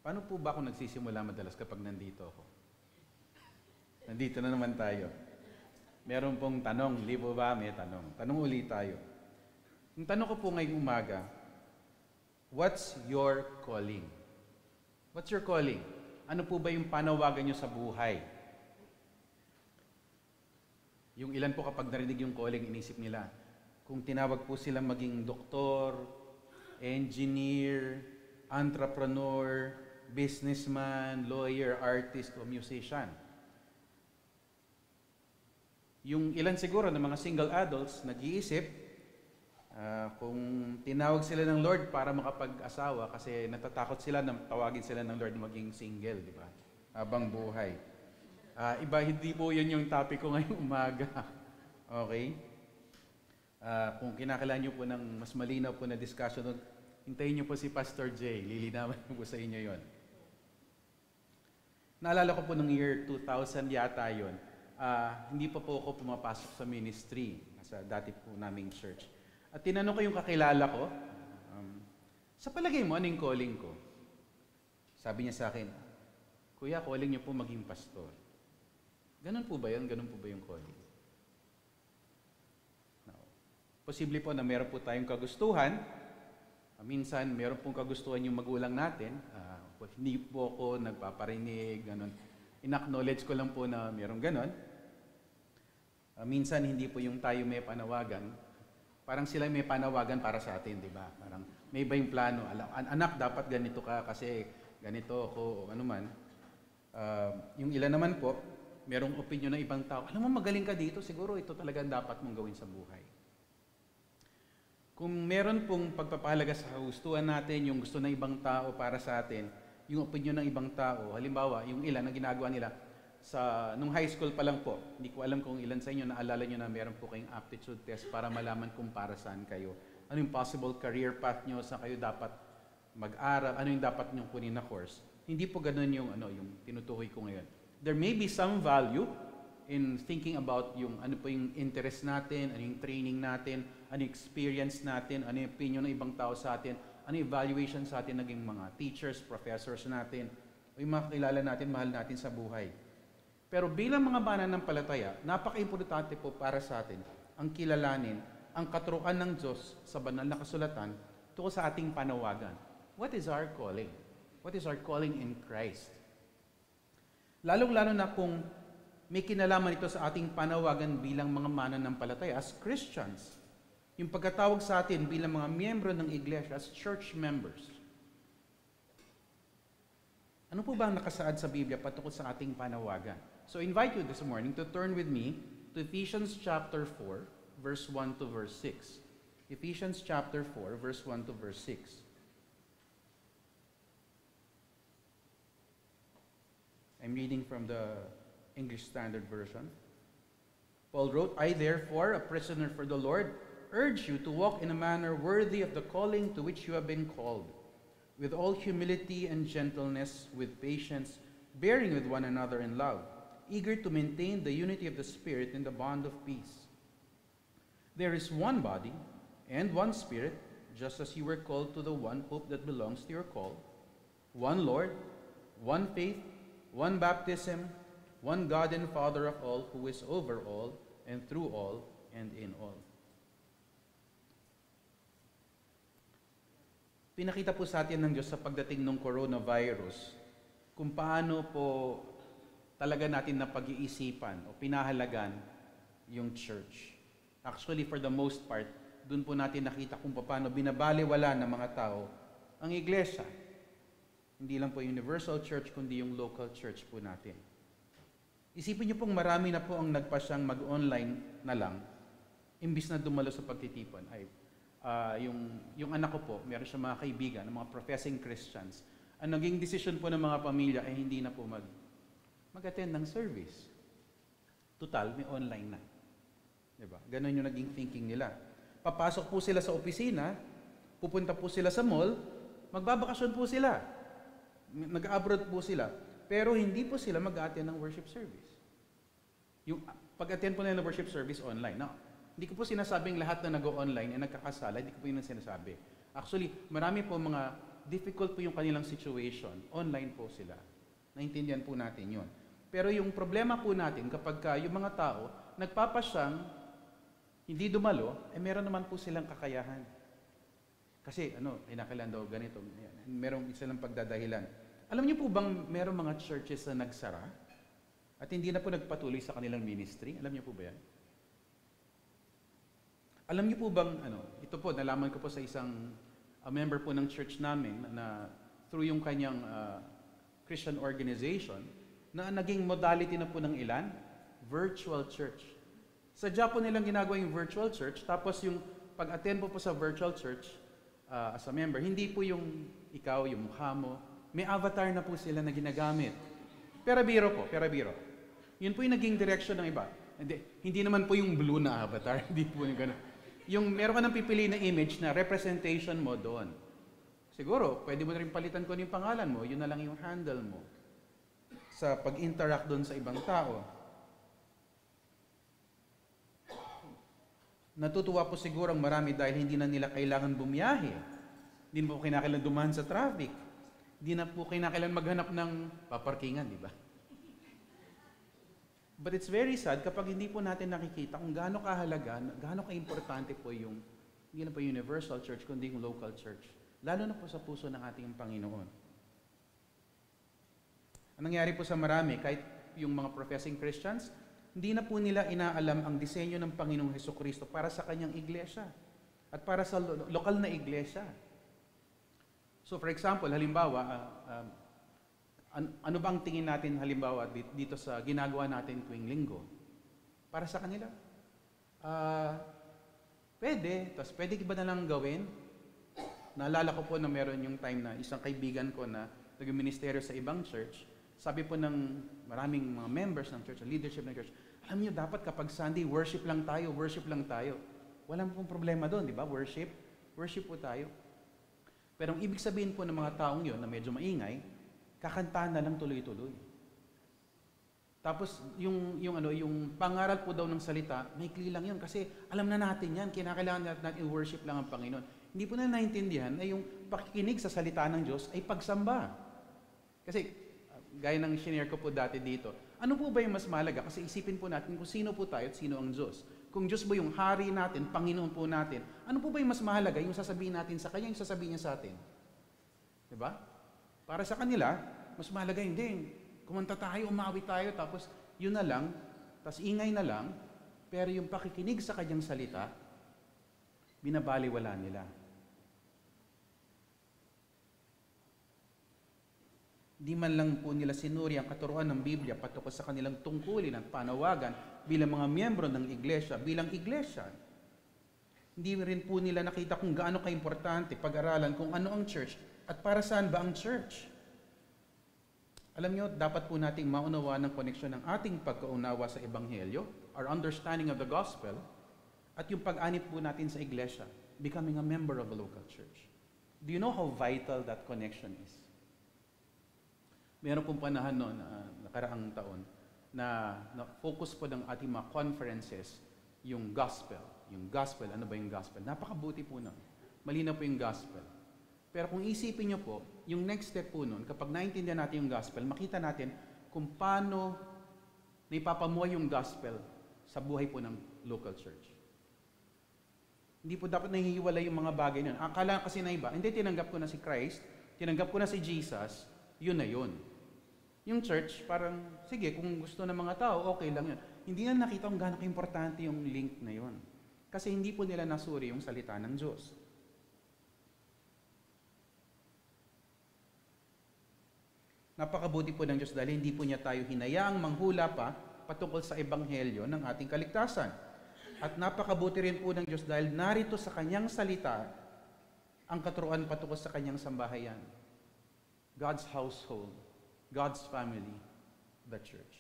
Paano po ba ako nagsisimula madalas kapag nandito ako? Nandito na naman tayo. Meron pong tanong, di po ba? May tanong. Tanong ulit tayo. Yung tanong ko po ngayong umaga, what's your calling? What's your calling? Ano po ba yung panawagan nyo sa buhay? Yung ilan po kapag narinig yung calling, inisip nila, kung tinawag po silang maging doktor, engineer, entrepreneur, businessman, lawyer, artist, o musician. Yung ilan siguro ng mga single adults, nag-iisip, kung tinawag sila ng Lord para makapag-asawa kasi natatakot sila na tawagin sila ng Lord maging single, di ba? Habang buhay. Iba, hindi po yun yung topic ko ngayong umaga. Okay? Kung kinakailangan nyo po ng mas malinaw po na discussion, hintayin nyo po si Pastor Jay. Lilinawan po sa inyo yon. Naalala ko po nung year 2000 yata yun. Hindi pa po ako pumapasok sa ministry sa dati po naming church. At tinanong ko yung kakilala ko, sa palagay mo, ano yung calling ko? Sabi niya sa akin, Kuya, calling niyo po maging pastor. Ganun po ba yun? Ganun po ba yung calling? No. Posible po na meron po tayong kagustuhan. Minsan, meron pong kagustuhan yung magulang natin. Hindi po ako nagpaparinig, ganun. In-acknowledge ko lang po na meron ganun. Minsan, hindi po yung tayo may panawagan. Parang sila may panawagan para sa atin, di ba? Parang may iba yung plano. Anak, dapat ganito ka kasi ganito ako o ano man. Yung ilan naman po, merong opinion ng ibang tao. Alam mo, magaling ka dito, siguro ito talaga dapat mong gawin sa buhay. Kung meron pong pagpapahalaga sa gustuhan natin, yung gusto ng ibang tao para sa atin, yung opinion ng ibang tao, halimbawa, yung ilan na ginagawa nila, nung high school pa lang po, hindi ko alam kung ilan sa inyo naalala nyo na meron po kayong aptitude test para malaman kung para saan kayo. Ano yung possible career path nyo, saan kayo dapat mag-aral, ano yung dapat nyo kunin na course. Hindi po ganun yung tinutukoy ko ngayon. There may be some value in thinking about yung ano po yung interest natin, ano yung training natin, ano yung experience natin, ano yung opinion ng ibang tao sa atin, ano yung evaluation sa atin naging mga teachers, professors natin, o yung mga kilala natin, mahal natin sa buhay. Pero bilang mga mananampalataya, napaka-importante po para sa atin ang kilalanin, ang katuruan ng Diyos sa banal na kasulatan tungkol sa ating panawagan. What is our calling? What is our calling in Christ? Lalong-lalo na kung may kinalaman ito sa ating panawagan bilang mga mananampalataya as Christians. Yung pagkatawag sa atin bilang mga miyembro ng iglesia as church members. Ano po ba ang nakasaad sa Biblia patungkol sa ating panawagan? So I invite you this morning to turn with me to Ephesians chapter 4, verse 1 to verse 6. Ephesians chapter 4, verse 1 to verse 6. I'm reading from the English Standard Version. Paul wrote, I therefore, a prisoner for the Lord, urge you to walk in a manner worthy of the calling to which you have been called, with all humility and gentleness, with patience, bearing with one another in love, eager to maintain the unity of the Spirit in the bond of peace. There is one body and one Spirit, just as you were called to the one hope that belongs to your call, one Lord, one faith, one baptism, one God and Father of all, who is over all, and through all, and in all. Pinakita po sa atin ng Diyos sa pagdating ng coronavirus kung paano po talaga natin na pag-iisipan o pinahalagan yung church. Actually, for the most part, dun po natin nakita kung paano binabaliwala ng mga tao ang iglesia. Hindi lang po universal church, kundi yung local church po natin. Isipin niyo pong marami na po ang nagpasyang mag-online na lang, imbis na dumalo sa pagtitipon. Yung anak ko po, meron siya mga kaibigan, mga professing Christians. Ang naging decision po ng mga pamilya ay hindi na po mag-attend ng service. Total, may online na. Diba? Ganon yung naging thinking nila. Papasok po sila sa opisina, pupunta po sila sa mall, magbabakasyon po sila. Nag-abroad po sila. Pero hindi po sila mag-attend ng worship service. Yung pag-attend po nila ng worship service online. Now, hindi ko po sinasabing lahat na nag-online ay nagkakasala, hindi ko po yun ang sinasabi. Actually, marami po mga difficult po yung kanilang situation, online po sila. Naintindihan po natin yon. Pero yung problema po natin, kapag yung mga tao, nagpapasyang, hindi dumalo, meron naman po silang kakayahan. Kasi, kinakailan daw ganito, merong isa lang pagdadahilan. Alam niyo po bang merong mga churches na nagsara? At hindi na po nagpatuloy sa kanilang ministry? Alam niyo po ba yan? Alam niyo po bang, ito po, nalaman ko po sa isang member po ng church namin na through yung kanyang Christian organization, na naging modality na po ng ilan? Virtual church. Sadya po nilang ginagawa yung virtual church, tapos yung pag-attend po sa virtual church as a member, hindi po yung ikaw, yung mukha mo, may avatar na po sila na ginagamit. Pero biro. Yun po yung naging direction ng iba. Hindi naman po yung blue na avatar, hindi po yung gano'n. Yung meron ka ng pipili na image na representation mo doon. Siguro, pwede mo na rin palitan ko yung pangalan mo, yun na lang yung handle mo sa pag-interact doon sa ibang tao. Natutuwa po siguro ang marami dahil hindi na nila kailangan bumiyahe. Hindi na po kinakailangan dumaan sa traffic. Hindi na po kinakailangan maghanap ng paparkingan, di ba? But it's very sad kapag hindi po natin nakikita kung gaano kahalaga, gaano kaimportante po yung, hindi na po universal church, kundi yung local church. Lalo na po sa puso ng ating Panginoon. Ang nangyari po sa marami, kahit yung mga professing Christians, hindi na po nila inaalam ang disenyo ng Panginoong Hesukristo para sa kanyang iglesia at para sa lokal na iglesia. So for example, halimbawa, ano bang tingin natin halimbawa dito sa ginagawa natin tuwing linggo? Para sa kanila? Pwede ba na lang gawin? Naalala ko po na meron yung time na isang kaibigan ko na nag-ministeryo sa ibang church, sabi po ng maraming mga members ng church, leadership ng church, alam niyo dapat kapag Sunday, worship lang tayo. Walang pong problema doon, di ba? Worship po tayo. Pero ang ibig sabihin po ng mga taong yun na medyo maingay, kakantahan na lang tuloy-tuloy. Tapos yung pangaral po daw ng salita, maikli lang yun kasi alam na natin yan, kinakailangan natin i-worship lang ang Panginoon. Hindi po na naintindihan na yung pakikinig sa salita ng Diyos ay pagsamba. Kasi gaya ng shinare ko po dati dito, ano po ba yung mas mahalaga? Kasi isipin po natin kung sino po tayo at sino ang Diyos. Kung Diyos ba yung hari natin, Panginoon po natin, ano po ba yung mas mahalaga? Yung sasabihin natin sa Kanya, yung sasabihin niya sa atin. Diba? Para sa kanila, mas mahalaga hindi. Kumanta tayo, umawi tayo, tapos yun na lang, tapos ingay na lang, pero yung pakikinig sa Kanyang salita, binabaliwala nila. Di man lang po nila sinuri ang katuruan ng Biblia patungkol sa kanilang tungkulin at panawagan bilang mga miyembro ng iglesia, bilang iglesia. Hindi rin po nila nakita kung gaano kaimportante pag-aralan kung ano ang church at para saan ba ang church. Alam nyo, dapat po nating maunawa ng koneksyon ng ating pagkaunawa sa Ebanghelyo, our understanding of the gospel, at yung pag-anip po natin sa iglesia, becoming a member of a local church. Do you know how vital that connection is? Meron pong panahon noon, nakaraang taon, na focus po ng ating mga conferences yung gospel. Yung gospel, ano ba yung gospel? Napakabuti po nun. Malinaw po yung gospel. Pero kung isipin nyo po, yung next step po nun, kapag naintindihan natin yung gospel, makita natin kung paano naipapamuhay yung gospel sa buhay po ng local church. Hindi po dapat nahihiwalay yung mga bagay nun. Akala kasi na iba, hindi, tinanggap ko na si Christ, tinanggap ko na si Jesus, yun na yun. Yung church, parang, sige, kung gusto ng mga tao, okay lang yun. Hindi na nakita kung gaano ka-importante yung link na yun. Kasi hindi po nila nasuri yung salita ng Diyos. Napakabuti po ng Diyos dahil hindi po niya tayo hinayaang manghula pa patungkol sa ebanghelyo ng ating kaligtasan. At napakabuti rin po ng Diyos dahil narito sa kanyang salita ang katuruan patungkol sa kanyang sambahayan. God's household, God's family, the church.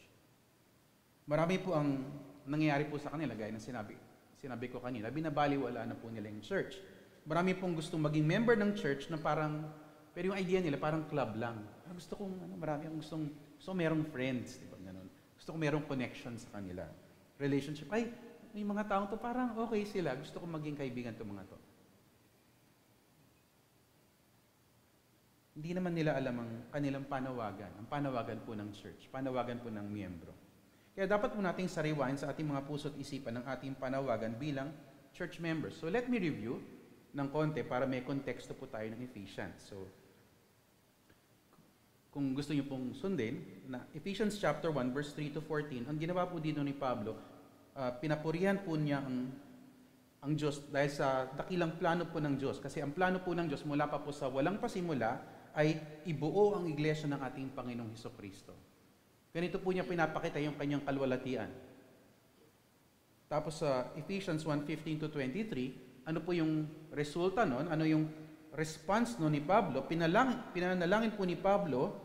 Marami po ang nangyayari po sa kanila, gaya ng sinabi ko kanina, binabaliwala na po nila yung church. Marami pong gustong maging member ng church na parang, pero yung idea nila parang club lang. Gusto kong, marami ang gusto merong friends, di ba, ganun. Gusto kong merong connection sa kanila. Relationship, ay, may mga taong to parang okay sila, gusto kong maging kaibigan to mga to. Hindi naman nila alam ang kanilang panawagan, ang panawagan po ng church, panawagan po ng miyembro. Kaya dapat po nating sariwain sa ating mga puso't isipan ng ating panawagan bilang church members. So let me review ng konti para may konteksto po tayo ng Ephesians. So, kung gusto niyo pong sundin, na Ephesians chapter 1, verse 3 to 14, ang ginawa po dito ni Pablo, pinapurihan po niya ang Diyos dahil sa dakilang plano po ng Diyos. Kasi ang plano po ng Diyos mula pa po sa walang pasimula ay ibuo ang iglesia ng ating Panginoong Hesukristo. Ganito po niya pinapakita yung kanyang kalwalatian. Tapos sa Ephesians 1:15 to 23, ano po yung resulta nun? Ano yung response nun ni Pablo? Pinanalangin po ni Pablo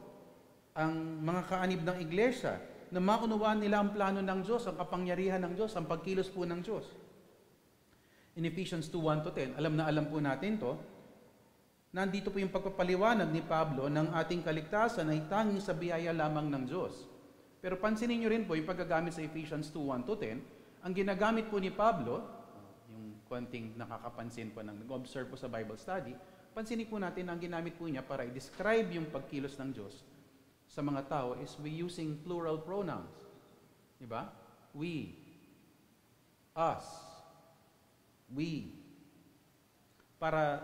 ang mga kaanib ng iglesia na maunawaan nila ang plano ng Diyos, ang kapangyarihan ng Diyos, ang pagkilos po ng Diyos. In Ephesians 2:1 to 10, alam na alam po natin to, nandito po yung pagpapaliwanag ni Pablo ng ating kaligtasan ay tanging sa biyaya lamang ng Diyos. Pero pansinin nyo rin po yung paggagamit sa Ephesians 2:1 to 10, ang ginagamit po ni Pablo, yung konting nakakapansin po ng nag-observe po sa Bible study, pansinin po natin ang ginamit po niya para i-describe yung pagkilos ng Diyos sa mga tao is we using plural pronouns. Diba? We, us, we. Para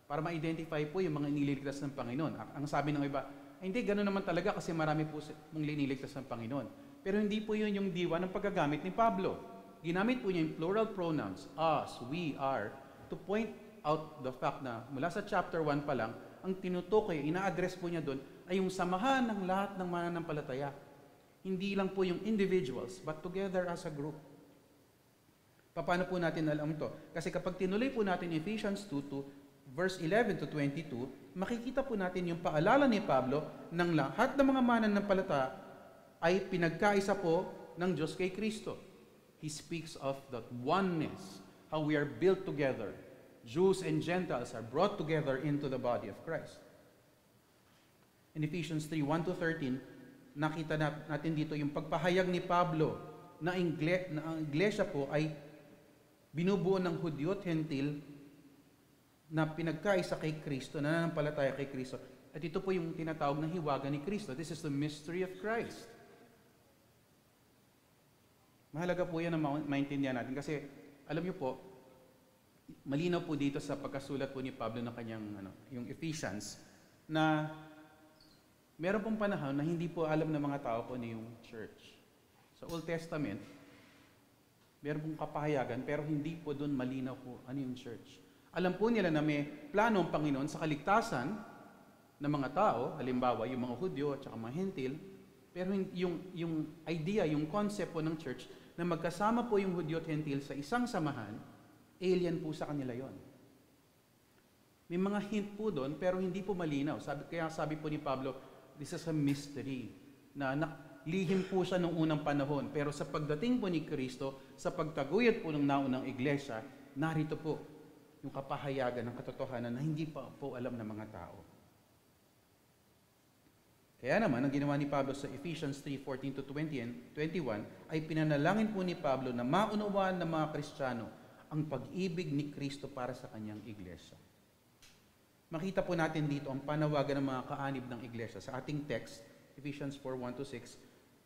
ma-identify po yung mga iniligtas ng Panginoon. Ang sabi ng iba, ay, hindi, gano'n naman talaga kasi marami po mong liniligtas ng Panginoon. Pero hindi po yun yung diwa ng paggagamit ni Pablo. Ginamit po niya yung plural pronouns, us, we, are, to point out the fact na mula sa chapter 1 pa lang, ang tinutukoy, ina-address po niya doon, ay yung samahan ng lahat ng mananampalataya. Hindi lang po yung individuals, but together as a group. Paano po natin alam ito? Kasi kapag tinuloy po natin Ephesians 2, verse 11 to 22, makikita po natin yung paalala ni Pablo ng lahat ng mga mananampalataya ay pinagkaisa po ng Diyos kay Kristo. He speaks of that oneness, how we are built together. Jews and Gentiles are brought together into the body of Christ. In Ephesians 3:1 to 13, nakita natin dito yung pagpahayag ni Pablo na ang iglesia po ay binubuo ng Hudyo at Hentil na pinagkaisa kay Kristo, nananampalataya kay Kristo. At ito po yung tinatawag na hiwaga ni Kristo. This is the mystery of Christ. Mahalaga po yan na maintindihan natin kasi alam niyo po, malinaw po dito sa pagkasulat po ni Pablo ng kanyang yung Ephesians na meron pong panahon na hindi po alam ng mga tao po ano yung church. Sa Old Testament, meron pong kapahayagan pero hindi po doon malinaw po ano yung church. Alam po nila na may plano ang Panginoon sa kaligtasan ng mga tao, halimbawa yung mga Hudyo at saka mga Hentil, pero yung idea, yung concept po ng church na magkasama po yung Hudyo at Hentil sa isang samahan, alien po sa kanila yon. May mga hint po doon pero hindi po malinaw. Kaya sabi po ni Pablo, this is a mystery na lihim po siya noong unang panahon. Pero sa pagdating po ni Kristo, sa pagtaguyod po ng naunang iglesia, narito po yung kapahayagan ng katotohanan na hindi pa po alam ng mga tao. Kaya naman, ang ginawa ni Pablo sa Ephesians 3:14 to 20 and 21 ay pinanalangin po ni Pablo na maunawaan ng mga Kristiyano ang pag-ibig ni Kristo para sa kanyang iglesia. Makita po natin dito ang panawagan ng mga kaanib ng iglesia. Sa ating text, Ephesians 4:1 to 6,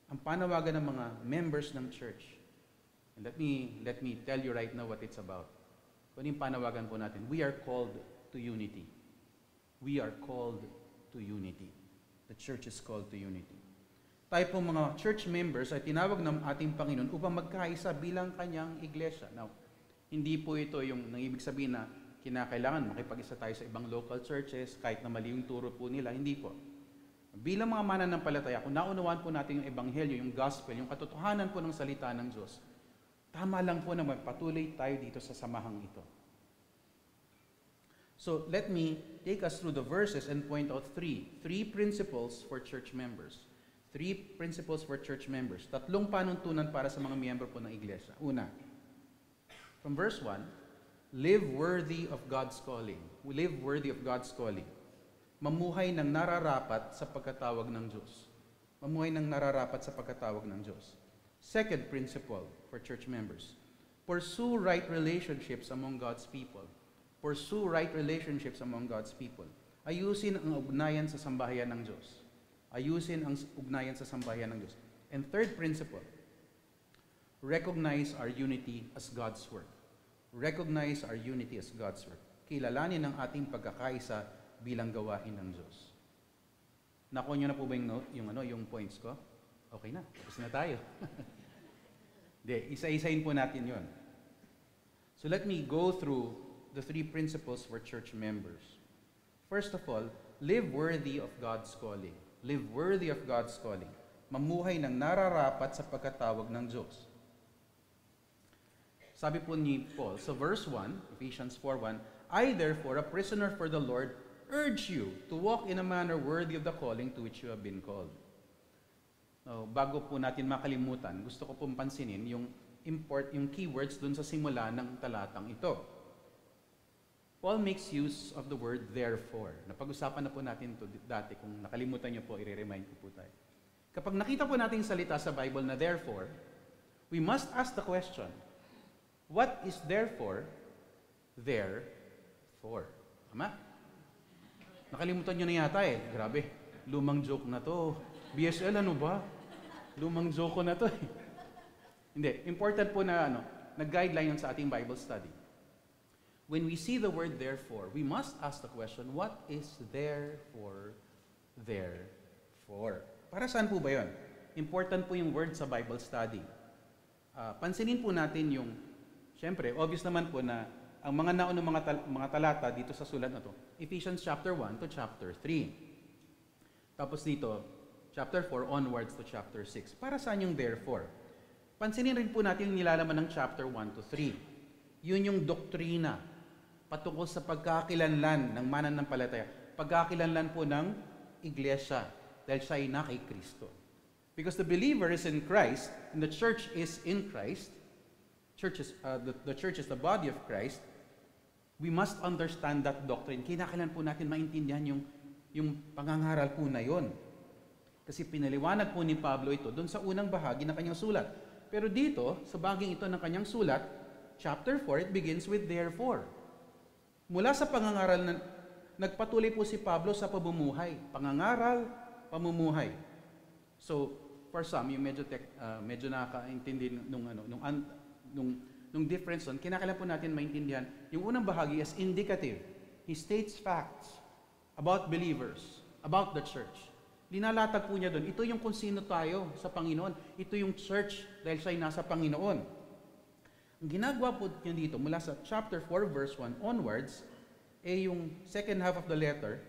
ang panawagan ng mga members ng church. And let me tell you right now what it's about. Kung yung panawagan po natin, we are called to unity. We are called to unity. The church is called to unity. Tayo po mga church members ay tinawag ng ating Panginoon upang magkaisa bilang kanyang iglesia. Now, hindi po ito yung ibig sabihin na kinakailangan makipag-isa tayo sa ibang local churches kahit na mali yung turo po nila. Hindi po. Bilang mga mananampalataya, kung naunawaan po natin yung ebanghelyo, yung gospel, yung katotohanan po ng salita ng Diyos, tama lang po na magpatuloy tayo dito sa samahang ito. So, let me take us through the verses and point out three principles for church members. 3 principles for church members. 3 panuntunan para sa mga miyembro po ng iglesia. Una, from verse 1, live worthy of God's calling. Live worthy of God's calling. Mamuhay ng nararapat sa pagkatawag ng Diyos. Mamuhay ng nararapat sa pagkatawag ng Diyos. Second principle for church members, pursue right relationships among God's people. Pursue right relationships among God's people. Ayusin ang ugnayan sa sambahayan ng Diyos. Ayusin ang ugnayan sa sambahayan ng Diyos. And third principle, recognize our unity as God's work. Recognize our unity as God's work. Kilalanin ang ating pagkakaisa bilang gawain ng Diyos. Nakuha niyo na po ba yung points ko? Okay na, tapos na tayo. Hindi, isa-isahin po natin yon. So let me go through the 3 principles for church members. First of all, live worthy of God's calling. Live worthy of God's calling. Mamuhay ng nararapat sa pagkatawag ng Diyos. Sabi po ni Paul sa verse 1, Ephesians 4:1, I therefore, a prisoner for the Lord, urge you to walk in a manner worthy of the calling to which you have been called. Bago po natin makalimutan, gusto ko pong pansinin yung keywords dun sa simula ng talatang ito. Paul makes use of the word therefore. Napag-usapan na po natin ito dati. Kung nakalimutan niyo po, i-remind ko po tayo. Kapag nakita po natin salita sa Bible na therefore, we must ask the question, what is therefore there for? Tama? Nakalimutan niyo na yata eh. Grabe, lumang joke na to. BSL, ano ba? Lumang joke ko na to eh. Hindi, important po na nag-guideline yun sa ating Bible study. When we see the word therefore, we must ask the question, what is therefore there for? Para saan po ba yun? Important po yung word sa Bible study. Pansinin po natin yung, syempre, obvious naman po na ang mga naunang mga talata dito sa sulat na to, Ephesians chapter 1 to chapter 3. Tapos dito, chapter 4 onwards to chapter 6. Para saan yung therefore? Pansinin rin po natin yung nilalaman ng chapter 1 to 3. Yun yung doktrina patungkol sa pagkakilanlan ng mananampalataya. Pagkakilanlan po ng iglesia dahil siya ay na kay Kristo. Because the believer is in Christ and the church is in Christ, the church is the body of Christ, we must understand that doctrine. Kinakailangan po natin maintindihan yung pangangaral po na yon. Kasi pinaliwanag po ni Pablo ito doon sa unang bahagi ng kanyang sulat. Pero dito, sa baging ito ng kanyang sulat, chapter 4, it begins with therefore. Mula sa pangangaral, nagpatuloy po si Pablo sa pamumuhay. Pangangaral, pamumuhay. So, for some, yung medyo nakakaintindi nung difference doon, kinakailangan po natin maintindihan, yung unang bahagi is indicative. He states facts about believers, about the church. Linalatag po niya doon, ito yung kung sino tayo sa Panginoon. Ito yung church dahil siya ay nasa Panginoon. Ang ginagawa po niya dito, mula sa chapter 4, verse 1 onwards, yung second half of the letter,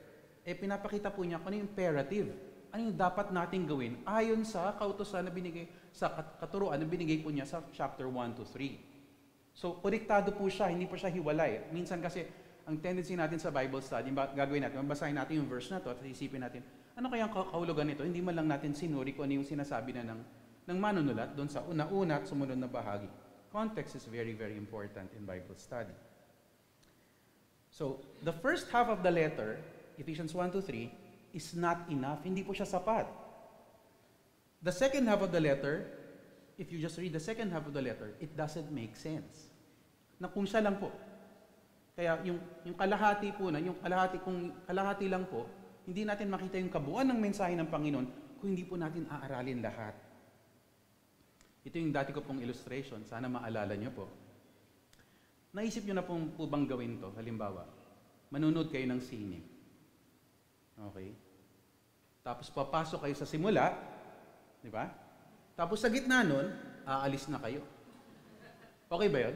pinapakita po niya kung ano yung imperative. Ano yung dapat nating gawin ayon sa kautusan na binigay, sa katuruan na binigay po niya sa chapter 1 to 3. So, konektado po siya, hindi po siya hiwalay. Minsan kasi, ang tendency natin sa Bible study, gagawin natin, mabasahin natin yung verse na to at isipin natin, ano kaya ang kahulugan nito? Hindi man lang natin sinuri kung ano yung sinasabi na ng manunulat doon sa una-una at sumunod na bahagi. Context is very, very important in Bible study. So, the first half of the letter, Ephesians 1 to 3, is not enough. Hindi po siya sapat. The second half of the letter, if you just read the second half of the letter, it doesn't make sense. Na kung siya lang po. Kaya yung kalahati po na, kung kalahati lang po, hindi natin makita yung kabuuan ng mensahe ng Panginoon kung hindi po natin aaralin lahat. Ito yung dati ko pong illustration. Sana maalala nyo po. Naisip nyo na po bang gawin to? Halimbawa, manunood kayo ng sine. Okay? Tapos papasok kayo sa simula, di ba? Tapos sa gitna nun, aalis na kayo. Okay ba yun?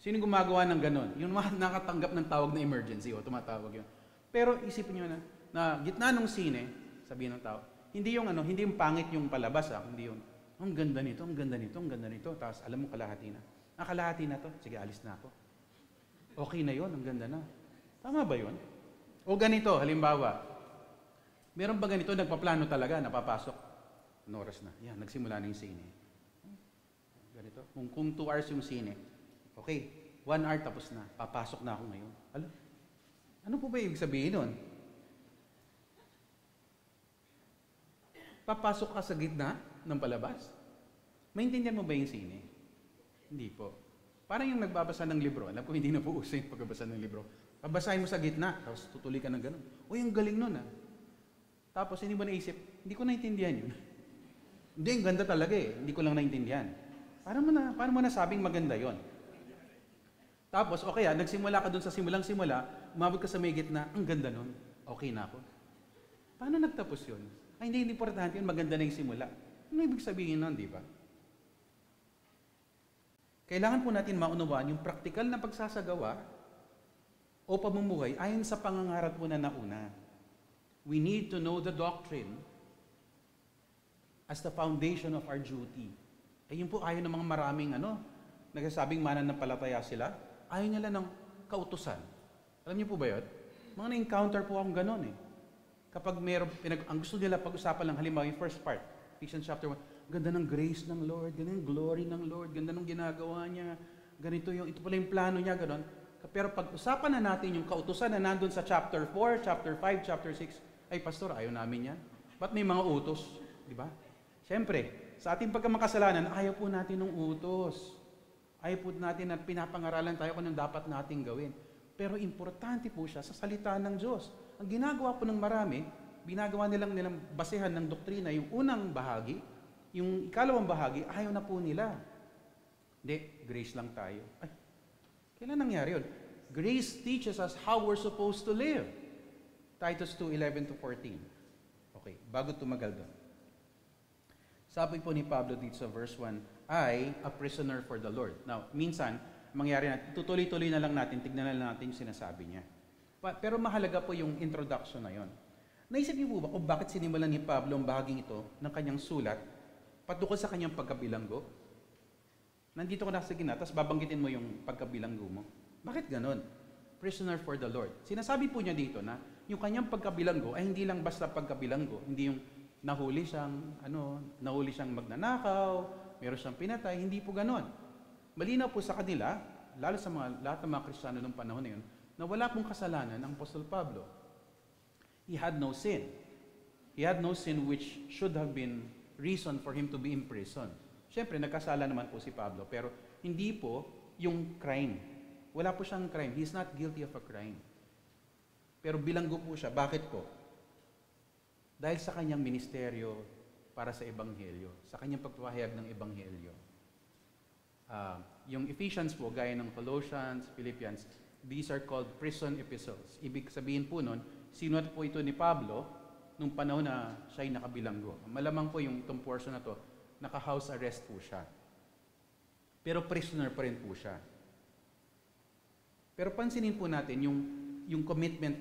Sino gumagawa ng ganon? Yung mga nakatanggap ng tawag na emergency, tumatawag yun. Pero isipin nyo na gitna ng sine, sabihin ng tao, hindi yung pangit yung palabas, hindi yung, ang ganda nito, ang ganda nito, ang ganda nito, tapos alam mo kalahati na. Kalahati na to, sige alis na ako. Okay na yon, ang ganda na. Tama ba yun? O ganito, halimbawa, meron ba ganito, nagpaplano talaga, napapasok, oras na, yan, nagsimula na yung sine. Ganito, kung 2 hours yung sine, okay, 1 hour tapos na, papasok na ako ngayon. Ano po ba ibig sabihin nun? Papasok ka sa gitna ng palabas? Maintindihan mo ba yung sine? Hindi po. Parang yung nagbabasa ng libro. Alam ko hindi na po uso yung pagbabasa ng libro. Babasahin mo sa gitna, tapos tutuloy ka ng ganun. Uy, ang galing nun Tapos hindi mo naisip, hindi ko naintindihan yun. Hindi, ang ganda talaga hindi ko lang naintindihan. Paano mo nasabing maganda yon? Tapos, okay nagsimula ka dun sa simulang-simula, umabot ka sa may gitna, ang ganda nun, okay na ako. Paano nagtapos yun? Hindi importante yun, maganda na yung simula. Ano ibig sabihin nun, di ba? Kailangan po natin maunawaan yung praktikal na pagsasagawa o pamumuhay ayon sa pangangaral po na nauna. We need to know the doctrine as the foundation of our duty. Yun po ayaw ng mga maraming nagsasabing mananampalataya sila. Ayaw nila ng kautusan. Alam niyo po ba yun? Mga na-encounter po akong gano'n Kapag ang gusto nila pag-usapan lang, halimbawa yung first part, Ephesians chapter 1, ganda ng grace ng Lord, ganda ng glory ng Lord, ganda ng ginagawa niya, ito pala yung plano niya, gano'n. Pero pag-usapan na natin yung kautusan na nandun sa chapter 4, chapter 5, chapter 6, ay pastor, ayaw namin yan. Ba't may mga utos? Di ba? Siyempre, sa ating pagkamakasalanan, ayaw po natin ng utos. Ayaw po natin at pinapangaralan tayo kung anong dapat nating gawin. Pero importante po siya sa salita ng Diyos. Ang ginagawa po ng marami, binagawa nilang basehan ng doktrina, yung unang bahagi, yung ikalawang bahagi, ayaw na po nila. Hindi, grace lang tayo. Ay, kailan nangyari yun? Grace teaches us how we're supposed to live. Titus 2:11-14. Okay, bago tumagal doon. Sabi po ni Pablo dito sa verse 1, I, a prisoner for the Lord. Now, minsan, mangyari natin, tutuloy-tuloy na lang natin, tignan na lang natin yung sinasabi niya. Pero mahalaga po yung introduction na yon. Naisip niyo po ba kung bakit sinimulan ni Pablo ang bahaging ito ng kanyang sulat patungkol sa kanyang pagkabilanggo? Nandito ko na sa gina, tapos babanggitin mo yung pagkabilanggo mo. Bakit ganon? Prisoner for the Lord. Sinasabi po niya dito na yung kanyang pagkabilanggo ay hindi lang basta pagkabilanggo, hindi yung nahuli siyang magnanakaw, meron siyang pinatay, hindi po ganon. Malinaw po sa kanila, lalo sa lahat ng mga Kristiyano ng panahon na yun, na wala pong kasalanan ang Apostol Pablo. He had no sin. He had no sin which should have been reason for him to be imprisoned. Siyempre, nagkasala naman po si Pablo, pero hindi po yung crime. Wala po siyang crime. He's not guilty of a crime. Pero bilanggo po siya. Bakit po? Dahil sa kanyang ministeryo para sa Ebanghelyo, sa kanyang pagpapahayag ng Ebanghelyo. Yung Ephesians po, gaya ng Colossians, Philippians, these are called prison epistles. Ibig sabihin po nun, sinulat po ito ni Pablo nung panahon na siya'y nakabilanggo. Malamang po yung itong portion na to, naka-house arrest po siya. Pero prisoner pa rin po siya. Pero pansinin po natin yung commitment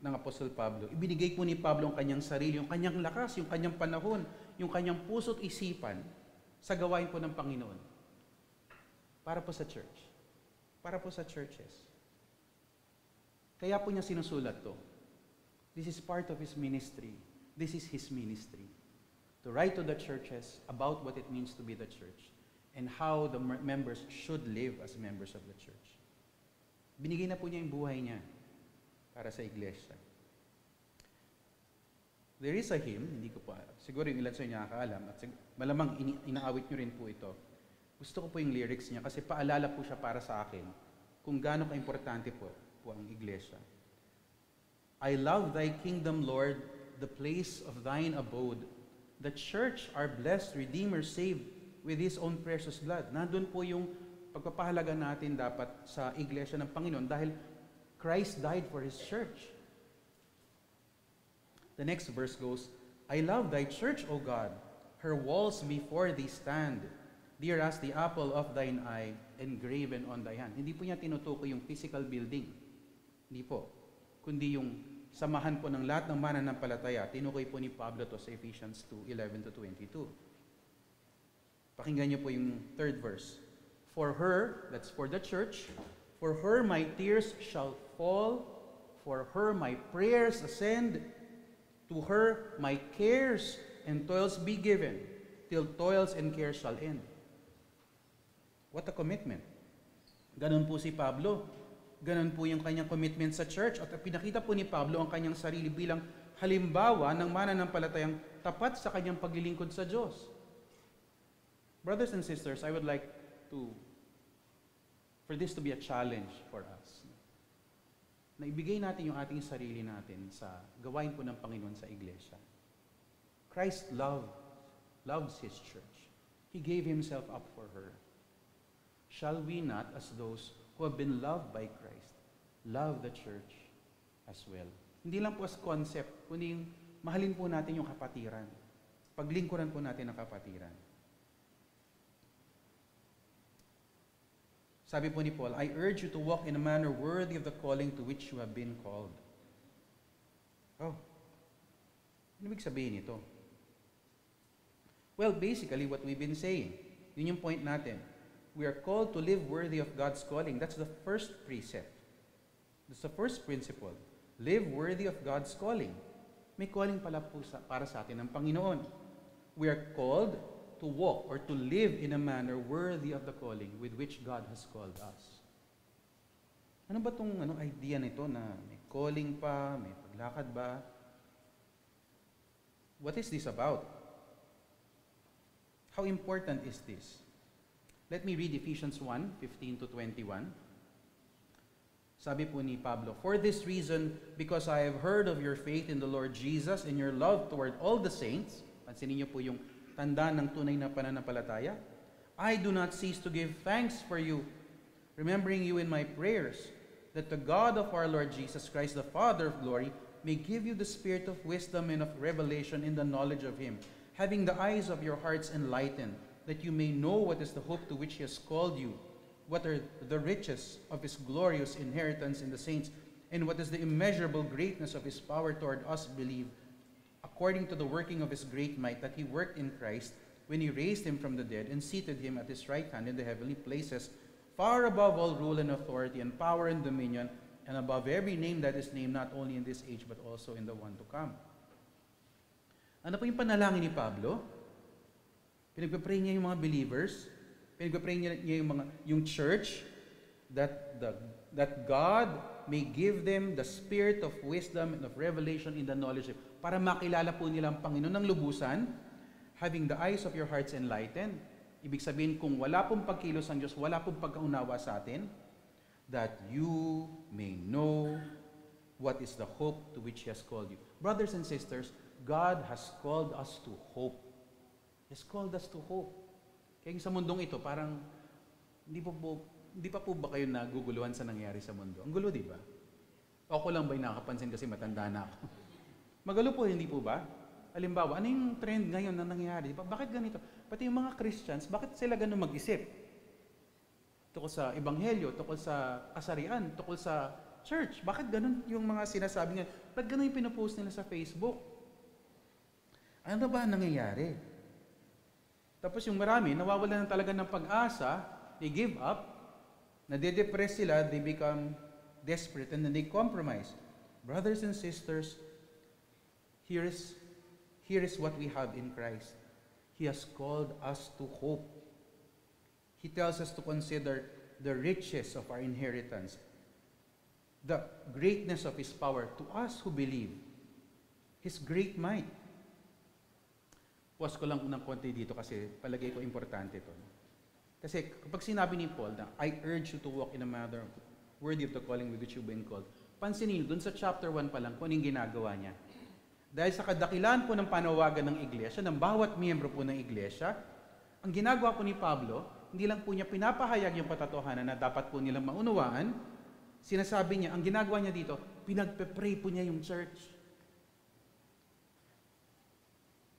ng Apostol Pablo. Ibinigay po ni Pablo ang kanyang sarili, yung kanyang lakas, yung kanyang panahon, yung kanyang puso't isipan sa gawain po ng Panginoon. Para po sa church. Para po sa churches. Kaya po niya sinusulat to. This is part of his ministry. This is his ministry. To write to the churches about what it means to be the church and how the members should live as members of the church. Binigay na po niya yung buhay niya para sa iglesia. There is a hymn, hindi ko pa, siguro yung ilan sa inyo nakakaalam, at malamang inaawit nyo rin po ito. Gusto ko po yung lyrics niya kasi paalala po siya para sa akin kung gaano ka-importante po ang iglesia. I love thy kingdom, Lord, the place of thine abode. The church, our blessed Redeemer, saved with His own precious blood. Nandun po yung pagpapahalaga natin dapat sa iglesia ng Panginoon dahil Christ died for His church. The next verse goes, I love thy church, O God. Her walls before thee stand, dear as the apple of thine eye, engraven on thy hand. Hindi po niya tinutukoy yung physical building. Hindi po. Kundi yung samahan po ng lahat ng mananampalataya. Tinukoy po ni Pablo to sa Ephesians 2:11-22. Pakinggan niyo po yung third verse. For her, that's for the church, for her my tears shall fall, for her my prayers ascend, to her my cares and toils be given, till toils and cares shall end. What a commitment. Ganon po si Pablo. Ganon po yung kanyang commitment sa church. At pinakita po ni Pablo ang kanyang sarili bilang halimbawa ng mananampalatayang tapat sa kanyang paglilingkod sa Diyos. Brothers and sisters, I would like for this to be a challenge for us. na ibigay natin yung ating sarili natin sa gawain po ng Panginoon sa iglesia. Christ loves His church. He gave Himself up for her. Shall we not, as those who have been loved by Christ, love the church as well? Hindi lang po as concept, kundi mahalin po natin yung kapatiran. Paglingkuran po natin ang kapatiran. Sabi po ni Paul, I urge you to walk in a manner worthy of the calling to which you have been called. Oh, ano ibig sabihin ito? Well, basically, what we've been saying, yun yung point natin. We are called to live worthy of God's calling. That's the first precept. That's the first principle. Live worthy of God's calling. May calling pala po para sa atin ng Panginoon. We are called to walk or to live in a manner worthy of the calling with which God has called us. Ano ba itong idea nito na may calling pa, may paglakad ba? What is this about? How important is this? Let me read Ephesians 1:15-21. Sabi po ni Pablo, for this reason, because I have heard of your faith in the Lord Jesus and your love toward all the saints, pansinin niyo po yung tanda ng tunay na pananampalataya, I do not cease to give thanks for you, remembering you in my prayers, that the God of our Lord Jesus Christ, the Father of glory, may give you the spirit of wisdom and of revelation in the knowledge of Him, having the eyes of your hearts enlightened, that you may know what is the hope to which He has called you, what are the riches of His glorious inheritance in the saints, and what is the immeasurable greatness of His power toward us believe, according to the working of His great might that He worked in Christ, when He raised Him from the dead and seated Him at His right hand in the heavenly places, far above all rule and authority and power and dominion, and above every name that is named, not only in this age, but also in the one to come. Ano po yung panalangin ni Pablo? Pinagpapray niya yung mga believers, pinagpapray niya yung church, that God may give them the spirit of wisdom and of revelation in the knowledge of, para makilala po nila ang Panginoon ng lubusan, having the eyes of your hearts enlightened. Ibig sabihin, kung wala pong pagkilos ang Diyos, wala pong pagkaunawa sa atin, that you may know what is the hope to which He has called you. Brothers and sisters, God has called us to hope. He has called us to hope. Kaya sa mundong ito, parang hindi pa po ba kayo naguguluhan sa nangyayari sa mundo? Ang gulo, di ba? Ako lang ba yung nakakapansin kasi matanda na ako? Magulo po, hindi po ba? Halimbawa, ano yung trend ngayon na nangyayari? Bakit ganito? Pati yung mga Christians, bakit sila ganun mag-isip? Tukol sa Ebanghelyo, tukol sa kasarian, tukol sa church. Bakit ganun yung mga sinasabi nila? Bakit ganun yung pinopost nila sa Facebook? Ano ba ang nangyayari? Tapos yung marami, nawawalan na talaga ng pag-asa, they give up, nade-depress sila, they become desperate, and then they compromise. Brothers and sisters, here is what we have in Christ. He has called us to hope. He tells us to consider the riches of our inheritance, the greatness of His power to us who believe, His great might. Pause ko lang ng konti dito kasi palagay ko importante ito. Kasi kapag sinabi ni Paul na, I urge you to walk in a manner worthy of the calling with which you've been called, pansinin, dun sa chapter 1 pa lang, kung anong ginagawa niya. Dahil sa kadakilaan po ng panawagan ng iglesia, ng bawat miyembro po ng iglesia, ang ginagawa po ni Pablo, hindi lang po niya pinapahayag yung patatohanan na dapat po nilang maunawaan, sinasabi niya, ang ginagawa niya dito, pinagpe-pray po niya yung church.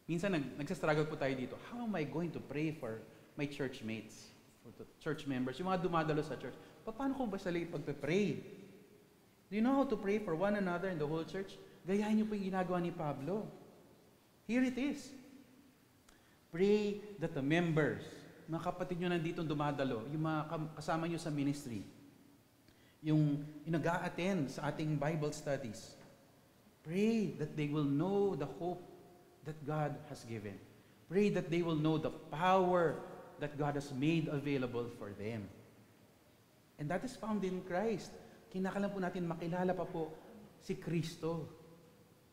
Minsan nagsastruggle po tayo dito, how am I going to pray for my church mates, for the church members, yung mga dumadalo sa church? Paano ko ba sila ipagpe-pray? Do you know how to pray for one another in the whole church? Gayahin niyo po yung ginagawa ni Pablo. Here it is. Pray that the members, mga kapatid nyo nandito dumadalo, yung mga kasama nyo sa ministry, yung nag-a-attend sa ating Bible studies, pray that they will know the hope that God has given. Pray that they will know the power that God has made available for them. And that is found in Christ. Kinakailangan po natin makilala pa po si Kristo.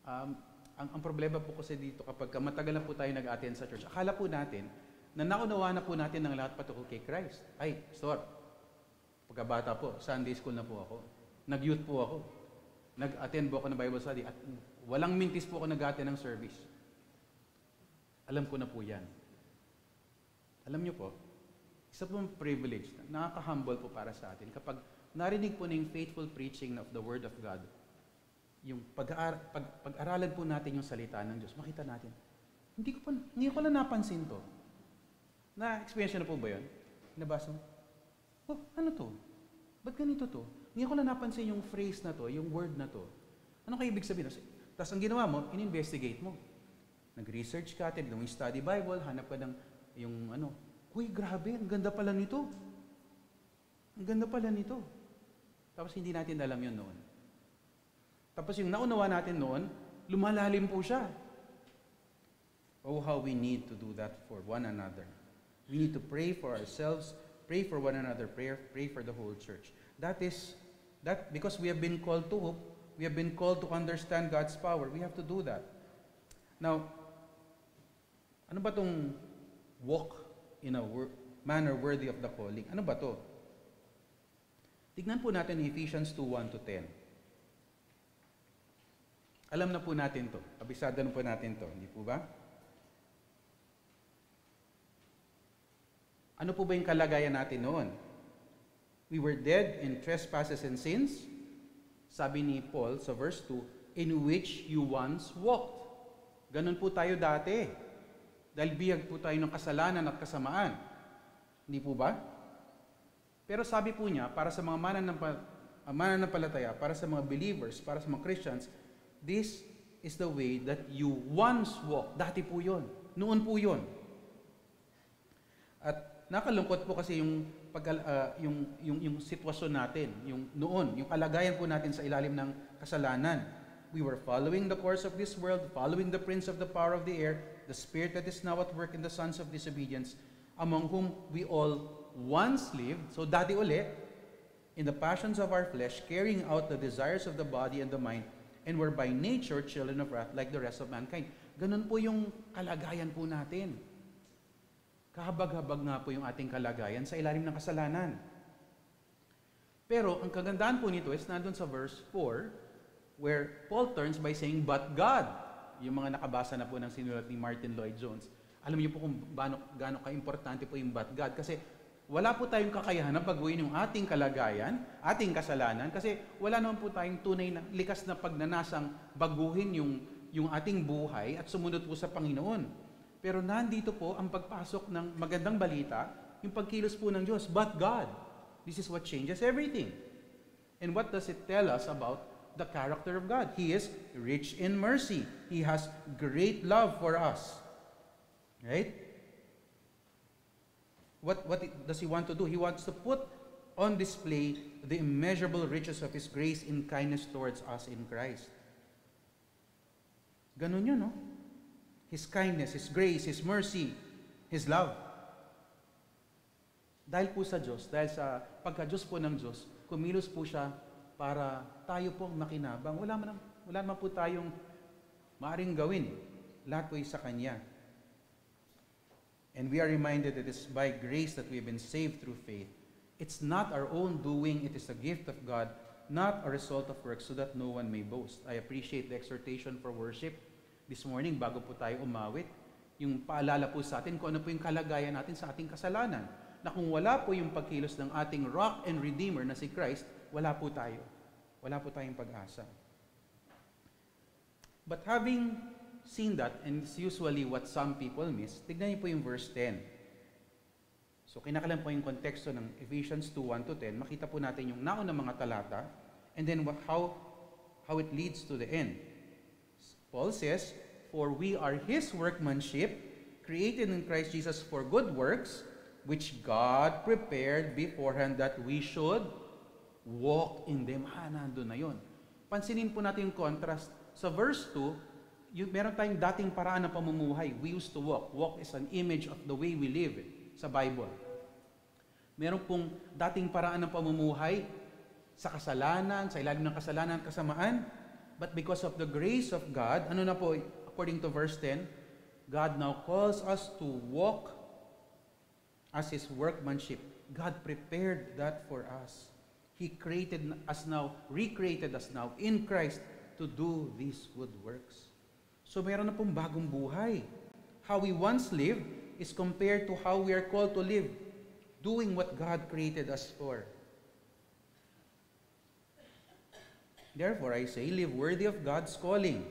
Ang problema po kasi dito kapag matagal na po tayo nag-attend sa church, akala po natin na naunawa na po natin ng lahat patungkol kay Christ. Ay, store. Pagkabata po, Sunday school na po ako. Nag-youth po ako. Nag-attend po ako ng Bible study at walang mintis po ako nag-attend ng service. Alam ko na po yan. Alam niyo po, isa pong privilege, nakaka-humble po para sa atin kapag narinig po na yung faithful preaching of the Word of God, yung pag-aralan po natin yung salita ng Diyos, makita natin, hindi ko lang napansin to. Na-experience na po ba yun? Nabasa mo? Oh, ano to? Ba't ganito to? Hindi ko lang napansin yung phrase na to, yung word na to. Ano kayo ibig sabihin? Tapos ang ginawa mo, in-investigate mo. Nag-research ka, tinignan mo yung study Bible, hanap ka ng yung ano, uy, grabe, ang ganda pala nito. Ang ganda pala nito. Tapos hindi natin alam yun noon. Tapos yung naunawa natin noon, lumalalim po siya. Oh, how we need to do that for one another. We need to pray for ourselves, pray for one another, pray for the whole church. That because we have been called to hope, we have been called to understand God's power. We have to do that. Now, ano ba tong walk in a manner worthy of the calling? Ano ba to? Tignan po natin Ephesians 2:1-10. Alam na po natin to. Abisado na po natin to. Hindi po ba? Ano po ba yung kalagayan natin noon? We were dead in trespasses and sins, sabi ni Paul sa verse 2, in which you once walked. Ganun po tayo dati. Dahil biyag po tayo ng kasalanan at kasamaan. Hindi po ba? Pero sabi po niya, para sa mga mananampalataya, para sa mga believers, para sa mga Christians, this is the way that you once walked. Dati po yun. Noon po yun. At nakalungkot po kasi yung sitwasyon natin, yung noon, yung kalagayan po natin sa ilalim ng kasalanan. We were following the course of this world, following the prince of the power of the air, the spirit that is now at work in the sons of disobedience, among whom we all once lived, so dati uli, in the passions of our flesh, carrying out the desires of the body and the mind, and were by nature children of wrath like the rest of mankind. Ganun po yung kalagayan po natin. Kahabag-habag nga po yung ating kalagayan sa ilalim ng kasalanan. Pero ang kagandahan po nito is nandun sa verse 4, where Paul turns by saying, but God. Yung mga nakabasa na po ng sinulat ni Martin Lloyd-Jones. Alam niyo po kung gaano ka-importante po yung but God. Kasi wala po tayong kakayahan na baguhin yung ating kalagayan, ating kasalanan, kasi wala naman po tayong tunay na likas na pagnanasang baguhin yung ating buhay at sumunod po sa Panginoon. Pero nandito po ang pagpasok ng magandang balita, yung pagkilos po ng Diyos, but God. This is what changes everything. And what does it tell us about the character of God? He is rich in mercy. He has great love for us. Right? What does He want to do? He wants to put on display the immeasurable riches of His grace in kindness towards us in Christ. Ganun yun, no? His kindness, His grace, His mercy, His love. Dahil po sa Diyos, dahil sa pagka-Diyos po ng Diyos, kumilos po siya para tayo pong makinabang. Wala naman po tayong maaaring gawin. Lahat po ay sa Kanya. And we are reminded that it is by grace that we have been saved through faith. It's not our own doing, it is a gift of God, not a result of works, so that no one may boast. I appreciate the exhortation for worship this morning bago po tayo umawit. Yung paalala po sa atin kung ano po yung kalagayan natin sa ating kasalanan. Na kung wala po yung pagkilos ng ating rock and redeemer na si Christ, wala po tayo. Wala po tayong pag-asa. But having seen that, and it's usually what some people miss, tignan niyo po yung verse 10. So kinakalan po yung konteksto ng Ephesians 2:1-10, makita po natin yung naunang mga talata, and then how it leads to the end. Paul says, for we are His workmanship, created in Christ Jesus for good works, which God prepared beforehand that we should walk in them. Nandun na yun. Pansinin po natin yung contrast. Sa verse 2, meron tayong dating paraan ng pamumuhay. We used to walk. Walk is an image of the way we live sa Bible. Meron pong dating paraan ng pamumuhay sa kasalanan, sa ilalim ng kasalanan at kasamaan. But because of the grace of God, ano na po, according to verse 10, God now calls us to walk as His workmanship. God prepared that for us. He recreated us now in Christ to do these good works. So meron na pong bagong buhay. How we once lived is compared to how we are called to live, doing what God created us for. Therefore, I say, live worthy of God's calling.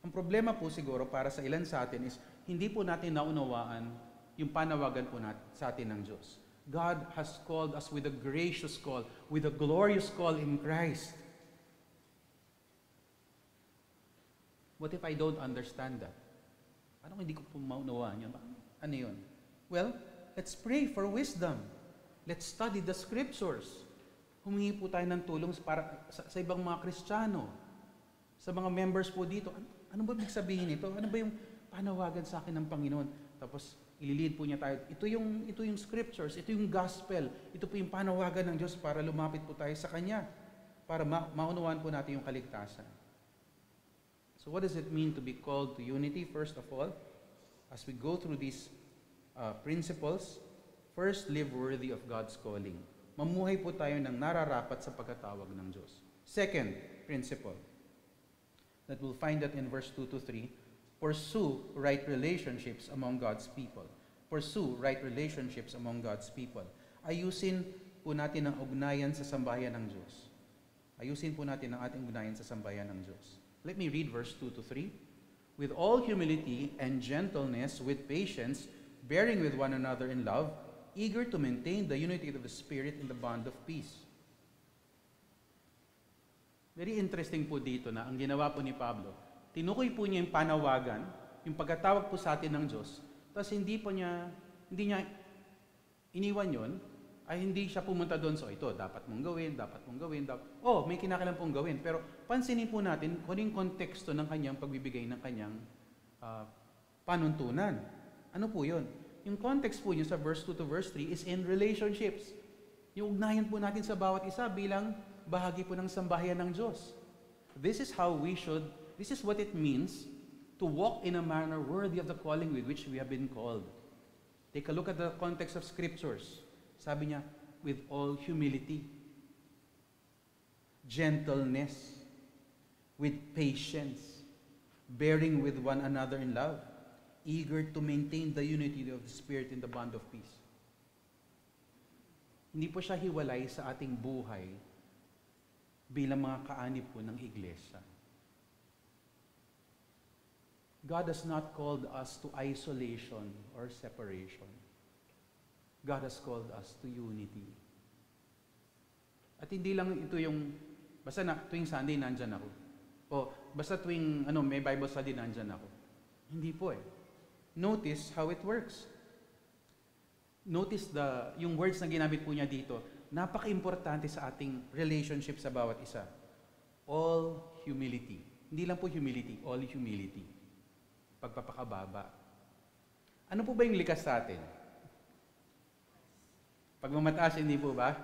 Ang problema po siguro para sa ilan sa atin is, hindi po natin naunawaan yung panawagan po sa atin ng Diyos. God has called us with a gracious call, with a glorious call in Christ. What if I don't understand that? Ano kung hindi ko po maunawaan yun? Ano yun? Well, let's pray for wisdom. Let's study the scriptures. Humingi po tayo ng tulong sa ibang mga Kristiyano, sa mga members po dito. Ano ba ibig sabihin ito? Ano ba yung panawagan sa akin ng Panginoon? Tapos, ililid po niya tayo. Ito yung scriptures, ito yung gospel, ito po yung panawagan ng Diyos para lumapit po tayo sa Kanya, para maunawaan po natin yung kaligtasan. So what does it mean to be called to unity? First of all, as we go through these principles, first, live worthy of God's calling. Mamuhay po tayo ng nararapat sa pagkatawag ng Diyos. Second principle, that we'll find that in verse 2 to 3, pursue right relationships among God's people. Pursue right relationships among God's people. Ayusin po natin ang ugnayan sa sambahayan ng Diyos. Ayusin po natin ang ating ugnayan sa sambahayan ng Diyos. Let me read verse 2 to 3. With all humility and gentleness, with patience, bearing with one another in love, eager to maintain the unity of the Spirit in the bond of peace. Very interesting po dito na ang ginawa po ni Pablo, tinukoy po niya yung panawagan, yung pagkatawag po sa atin ng Diyos, tapos hindi niya iniwan yon, ay hindi siya pumunta doon, so ito, dapat mong gawin, may kinakailangan pong gawin. Pero pansinin po natin kung yung konteksto ng kanyang pagbibigay ng kanyang panuntunan. Ano po yun? Yung context po niyo sa verse 2 to verse 3 is in relationships. Yung ugnayan po natin sa bawat isa bilang bahagi po ng sambahayan ng Diyos. This is what it means to walk in a manner worthy of the calling with which we have been called. Take a look at the context of scriptures. Sabi niya, with all humility, gentleness, with patience, bearing with one another in love, eager to maintain the unity of the Spirit in the bond of peace. Hindi po siya hiwalay sa ating buhay bilang mga kaanib po ng iglesia. God has not called us to isolation or separation. God has called us to unity. At hindi lang ito yung, basta tuwing Sunday nandyan ako. O basta tuwing may Bible study nandyan ako. Hindi po eh. Notice how it works. Notice yung words na ginamit po niya dito, napaka-importante sa ating relationship sa bawat isa. All humility. Hindi lang po humility, all humility. Pagpapakababa. Ano po ba yung likas sa atin? Pagmamataas, hindi po ba?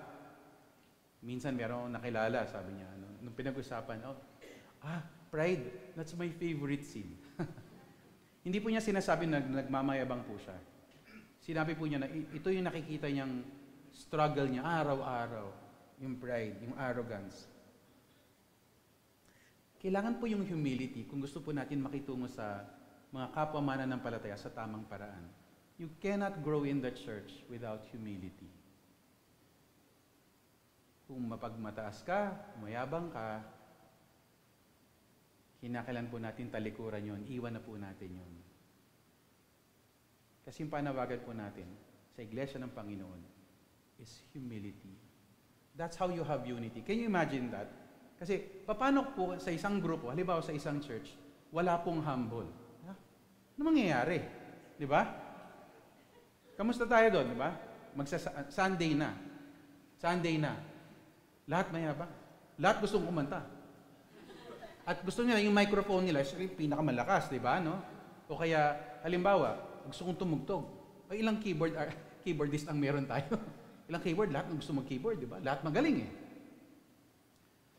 Minsan meron nakilala, sabi niya, nung pinag-usapan, pride, that's my favorite sin. Hindi po niya sinasabi na nagmamayabang po siya. Sinabi po niya na ito yung nakikita niyang struggle niya araw-araw. Yung pride, yung arrogance. Kailangan po yung humility kung gusto po natin makitungo sa mga kapwa mananampalataya sa tamang paraan. You cannot grow in the church without humility. Kung mapagmataas ka, mayabang ka, kinakailan po natin talikuran yon, iwan na po natin yon. Kasi yung panawagan po natin sa Iglesia ng Panginoon is humility. That's how you have unity. Can you imagine that? Kasi paano po sa isang grupo, halimbawa sa isang church, wala pong humble? Ano mangyayari? Di ba? Kamusta tayo doon, di ba? Sunday na. Lahat mayabang. Lahat gustong kumanta. At gusto nila yung microphone nila, yung pinakamalakas, di ba? No? O kaya, halimbawa, gusto kong tumugtog. O ilang keyboardist ang meron tayo? Ilang keyboard? Lahat ng gusto mag-keyboard, di ba? Lahat magaling eh.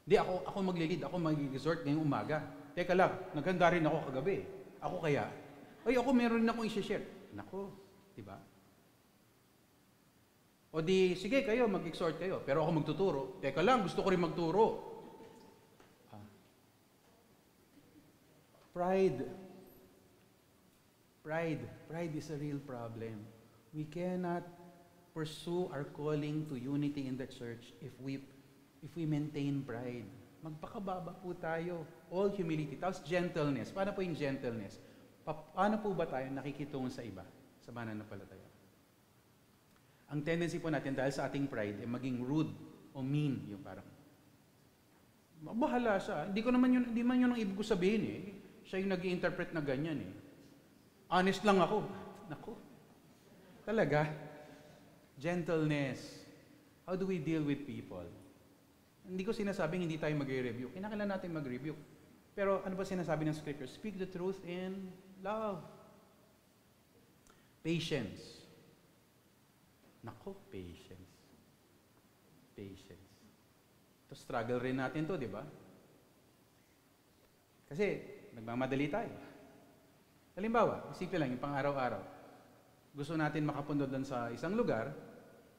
Di, ako maglilid, ako mag-resort ngayong umaga. Teka lang, naghanda rin ako kagabi. Ako kaya, ako meron rin akong i-share. Nako, di ba? O di, sige kayo, mag-exhort kayo, pero ako magtuturo. Teka lang, gusto ko rin magturo. Ah. Pride. Pride is a real problem. We cannot pursue our calling to unity in the church if we maintain pride. Magpakababa po tayo. All humility. Tapos gentleness. Paano po yung gentleness? Paano po ba tayo nakikitungo sa iba? Sa mananampalataya. Ang tendency po natin dahil sa ating pride ay maging rude o mean. Yung parang, bahala siya. Hindi man yun ang ibig ko sabihin eh. Siya yung nag-i-interpret na ganyan eh. Honest lang ako. Naku. Talaga. Gentleness. How do we deal with people? Hindi ko sinasabing hindi tayo mag-rebuke. Kinakailangan natin mag-rebuke. Pero ano ba sinasabi ng Scripture? Speak the truth in love. Patience. Nako, patience. Patience. Ito, struggle rin natin to, di ba? Kasi, nagmamadali tayo. Halimbawa, isipin lang, yung pang-araw-araw. Gusto natin makapunod doon sa isang lugar,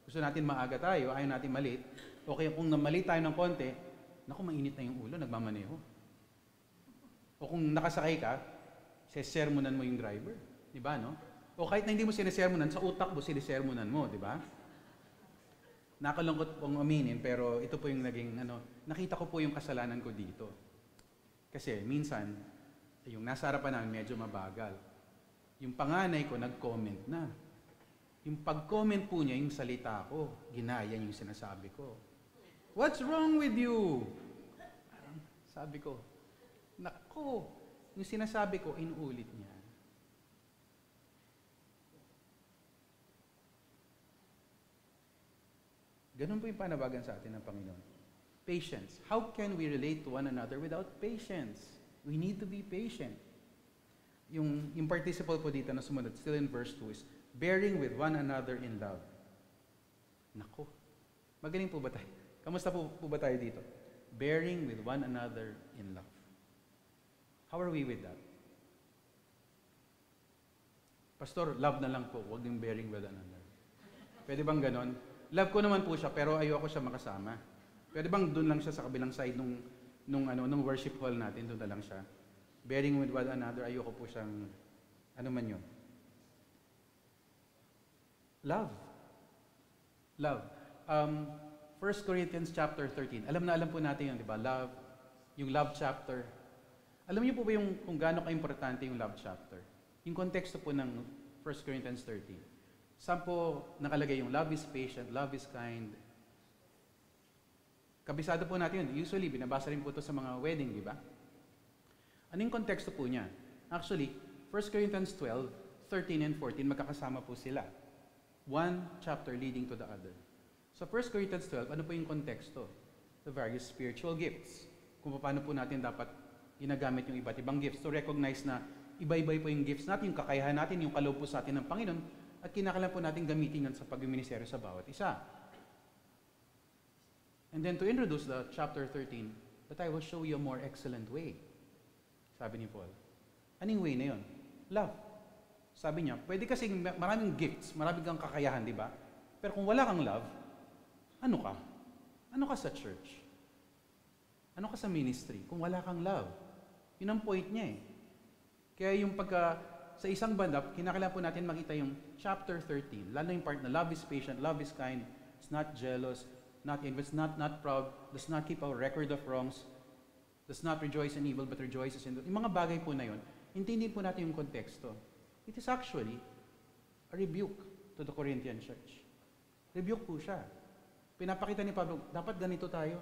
gusto natin maaga tayo, ayaw natin malate, o kaya kung namali tayo ng konti, naku, mainit na yung ulo, nagmamaneho. O kung nakasakay ka, sesermonan mo yung driver. Di ba, no? O kahit na hindi mo sinisermonan, sa utak mo sinisermonan mo, di ba? Nakalungkot pong aminin, pero ito po yung naging, nakita ko po yung kasalanan ko dito. Kasi minsan, yung nasa harapan namin medyo mabagal. Yung panganay ko, nag-comment na. Yung pag-comment po niya, yung salita ko, ginaya yung sinasabi ko. What's wrong with you? Sabi ko, nako, yung sinasabi ko, inuulit niya. Ganun po yung panawagan sa atin ng Panginoon. Patience. How can we relate to one another without patience? We need to be patient. Yung participle po dito na sumunod, still in verse 2 is, bearing with one another in love. Nako. Magaling po ba tayo? Kamusta po ba tayo dito? Bearing with one another in love. How are we with that? Pastor, love na lang po, huwag yung bearing with another. Pwede bang ganon? Love ko naman po siya, pero ayoko siya makasama. Pwede bang doon lang siya sa kabilang side nung worship hall natin, doon na lang siya. Bearing with one another, ayoko po siyang, ano man yun. Love. Love. 1 Corinthians chapter 13. Alam po natin yun, di ba? Love. Yung love chapter. Alam niyo po ba kung gaano ka-importante yung love chapter? Yung konteksto po ng 1 Corinthians 13. Saan po nakalagay yung love is patient, love is kind. Kabisado po natin yun. Usually, binabasa rin po ito sa mga wedding, di ba? Ano yung konteksto po niya? Actually, 1 Corinthians 12, 13 and 14, magkakasama po sila. One chapter leading to the other. So 1 Corinthians 12, ano po yung konteksto? The various spiritual gifts. Kung paano po natin dapat ginagamit yung iba't ibang gifts. To recognize na iba-iba po yung gifts natin, yung kakayahan natin, yung kaloob po sa atin ng Panginoon, at kinakailangan po natin gamitin yan sa pag-ministeryo sa bawat isa. And then to introduce the chapter 13, that I will show you a more excellent way. Sabi ni Paul. Anong way na yun? Love. Sabi niya, pwede kasi maraming gifts, maraming kang kakayahan, di ba? Pero kung wala kang love, ano ka? Ano ka sa church? Ano ka sa ministry? Kung wala kang love. Yun ang point niya eh. Kaya yung sa isang banda, kinakailangan po natin makita yung chapter 13, lalo yung part na love is patient, love is kind, it's not jealous, not envious, not proud, does not keep a record of wrongs, does not rejoice in evil, but rejoices in good. Yung mga bagay po na yun, intindihin po natin yung konteksto. It is actually a rebuke to the Corinthian church. Rebuke po siya. Pinapakita ni Pablo, dapat ganito tayo.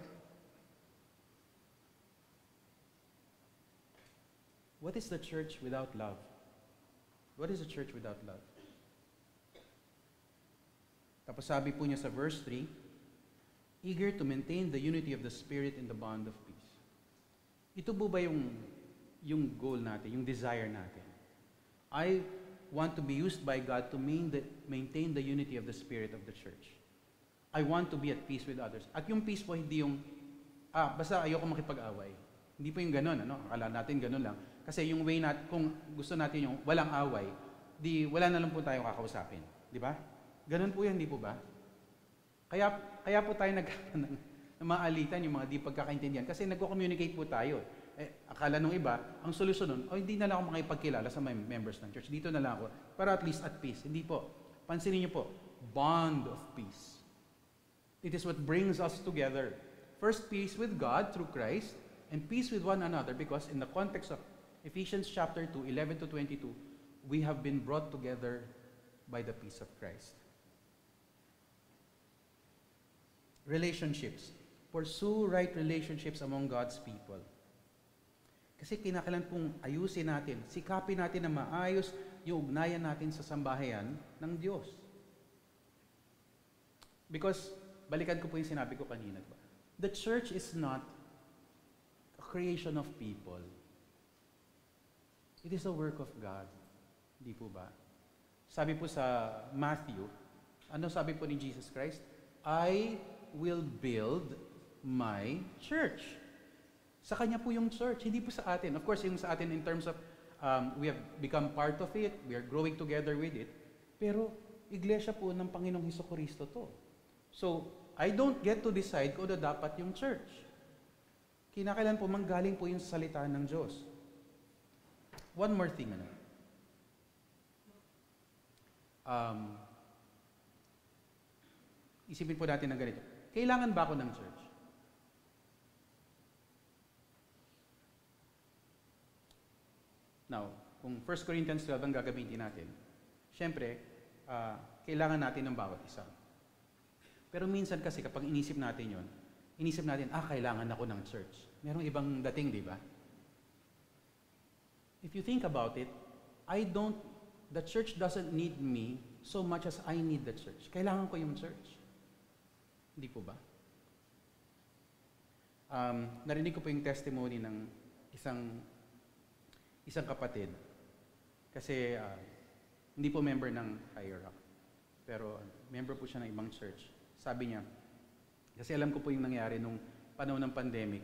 What is the church without love? What is a church without love? Tapos sabi po niya sa verse 3, eager to maintain the unity of the Spirit in the bond of peace. Ito po ba yung goal natin, yung desire natin? I want to be used by God to maintain the unity of the Spirit of the church. I want to be at peace with others. At yung peace po, hindi yung, basta ayoko makipag-away. Hindi po yung ganun, akala natin ganun lang. Kasi yung way kung gusto natin yung walang away, wala na lang po tayo kakausapin. Di ba? Ganun po yan, di po ba? Kaya po tayo nagkakaroon ng mga alitan, yung mga di pagkakaintindihan. Kasi nagko-communicate po tayo. Akala nung iba, ang solusyon nun, hindi na lang ako makipagkilala sa mga members ng church. Dito na lang ako, para at least at peace. Hindi po. Pansinin niyo po, bond of peace. It is what brings us together. First, peace with God through Christ, and peace with one another, because in the context of Ephesians chapter 2, 11 to 22, we have been brought together by the peace of Christ. Relationships. Pursue right relationships among God's people. Kasi kinakailangan pong ayusin natin, sikapin natin na maayos yung ugnayan natin sa sambahayan ng Diyos. Because, balikan ko po yung sinabi ko kanina. The church is not a creation of people. It is a work of God. Hindi po ba? Sabi po sa Matthew, ano sabi po ni Jesus Christ? I will build my church. Sa Kanya po yung church, hindi po sa atin. Of course, yung sa atin in terms of we have become part of it, we are growing together with it, pero iglesia po ng Panginoong Hesukristo to. So, I don't get to decide kung dapat yung church. Kinakailan po manggaling po yung salita ng Diyos. One more thing, isipin po natin ng ganito. Kailangan ba ako ng church? Now, kung 1 Corinthians 12 ang gagamitin natin, syempre, kailangan natin ng bawat isa. Pero minsan kasi kapag inisip natin yon, inisip natin, kailangan ako ng church. Merong ibang dating, di ba? If you think about it, the church doesn't need me so much as I need the church. Kailangan ko yung church. Hindi po ba? Narinig ko po yung testimony ng isang kapatid. Kasi hindi po member ng Higher Rock. Pero member po siya ng ibang church. Sabi niya, kasi alam ko po yung nangyari nung panahon ng pandemic,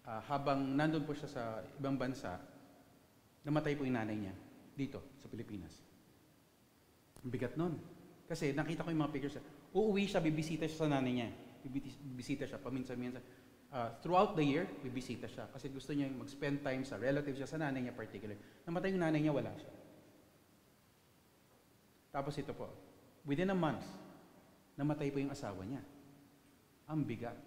habang nandun po siya sa ibang bansa, namatay po yung nanay niya dito sa Pilipinas. Ang bigat nun. Kasi nakita ko yung mga pictures. Uuwi siya, bibisita siya sa nanay niya. Bibisita siya paminsan-minsan. Throughout the year, bibisita siya. Kasi gusto niya mag-spend time sa relatives siya, sa nanay niya particular. Namatay yung nanay niya, wala siya. Tapos ito po, within a month, namatay po yung asawa niya. Ang bigat.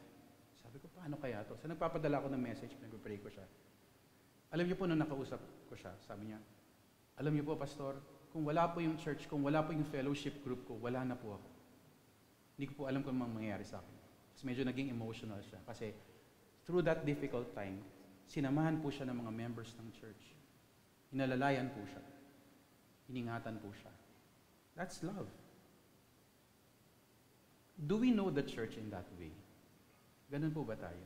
Sabi ko, paano kaya to? So nagpapadala ko ng message, nag-pray ko siya. Alam niyo po, nung nakausap ko siya, sabi niya, alam niyo po, Pastor, kung wala po yung church, kung wala po yung fellowship group ko, wala na po ako. Hindi ko po alam kung anong mangyayari sa akin. Kasi medyo naging emotional siya. Kasi through that difficult time, sinamahan po siya ng mga members ng church. Inalalayan po siya. Iningatan po siya. That's love. Do we know the church in that way? Ganun po ba tayo?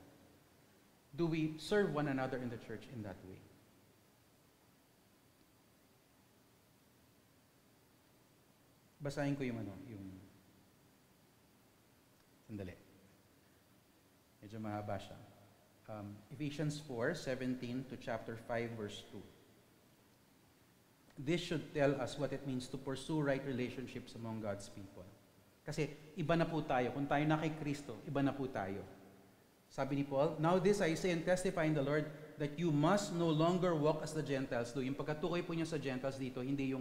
Do we serve one another in the church in that way? Basahin ko yung sandali. Medyo mahaba siya. Ephesians 4:17 to chapter 5 verse 2. This should tell us what it means to pursue right relationships among God's people. Kasi iba na po tayo. Kung tayo na kay Kristo, iba na po tayo. Sabi ni Paul, now this I say and testify in the Lord that you must no longer walk as the Gentiles do. Yung pagkatukoy po niya sa Gentiles dito, hindi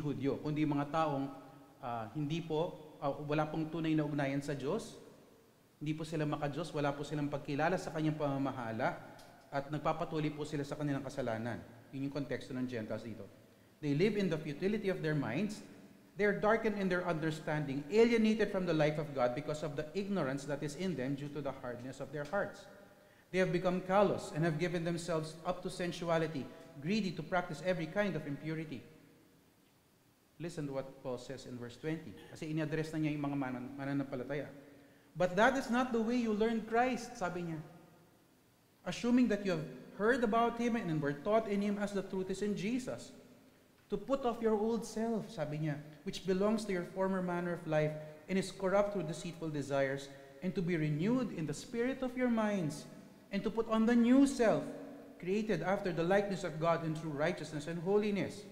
Hudyo, kundi mga taong wala pong tunay na ugnayan sa Diyos, hindi po sila maka-Diyos, wala po silang pagkilala sa Kanyang pamamahala, at nagpapatuloy po sila sa kanilang kasalanan. Yun yung konteksto ng Gentiles dito. They live in the futility of their minds. They are darkened in their understanding, alienated from the life of God because of the ignorance that is in them due to the hardness of their hearts. They have become callous and have given themselves up to sensuality, greedy to practice every kind of impurity. Listen to what Paul says in verse 20. Kasi ini-address na niya yung mga mananampalataya. But that is not the way you learned Christ, sabi niya. Assuming that you have heard about Him and were taught in Him as the truth is in Jesus. To put off your old self, sabi niya, which belongs to your former manner of life and is corrupt through deceitful desires, and to be renewed in the spirit of your minds, and to put on the new self, created after the likeness of God in true righteousness and holiness.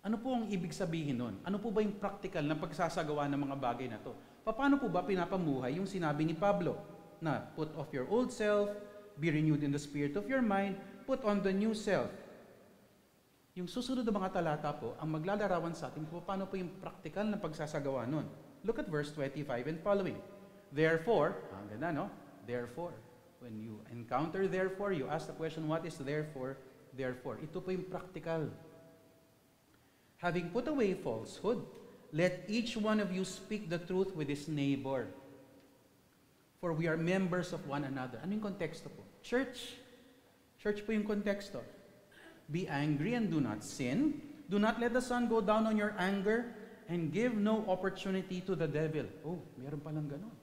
Ano po ang ibig sabihin nun? Ano po ba yung practical na pagsasagawa ng mga bagay na to? Paano po ba pinapamuhay yung sinabi ni Pablo na put off your old self, be renewed in the spirit of your mind, put on the new self. Yung susunod na mga talata po, ang maglalarawan sa atin po paano po yung practical na pagsasagawa nun. Look at verse 25 and following. Therefore, ang ganda no? Therefore, when you encounter therefore, you ask the question, what is therefore? Therefore, ito po yung practical. Having put away falsehood, let each one of you speak the truth with his neighbor. For we are members of one another. Ano yung konteksto po? Church. Church po yung konteksto. Be angry and do not sin. Do not let the sun go down on your anger and give no opportunity to the devil. Oh, meron palang ganon.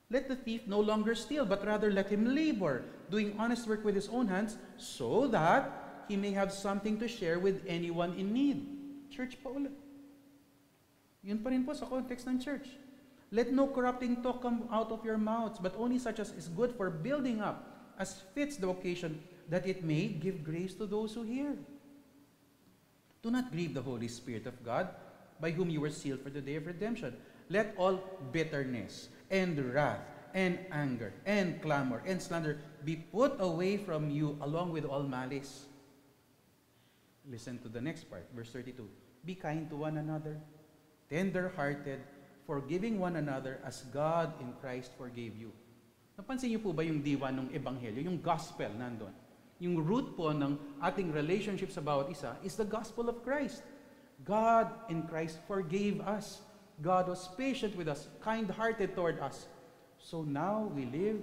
Let the thief no longer steal, but rather let him labor, doing honest work with his own hands, so that he may have something to share with anyone in need. Church pa ulit. Yun pa rin po sa context ng church. Let no corrupting talk come out of your mouths, but only such as is good for building up, as fits the occasion, that it may give grace to those who hear. Do not grieve the Holy Spirit of God, by whom you were sealed for the day of redemption. Let all bitterness and wrath and anger and clamor and slander be put away from you, along with all malice. Listen to the next part, verse 32. Be kind to one another, tender-hearted, forgiving one another as God in Christ forgave you. Napansin niyo po ba yung diwa ng Ebanghelyo, yung gospel nandun? Yung root po ng ating relationship sa bawat isa is the gospel of Christ. God in Christ forgave us. God was patient with us, kind-hearted toward us. So now we live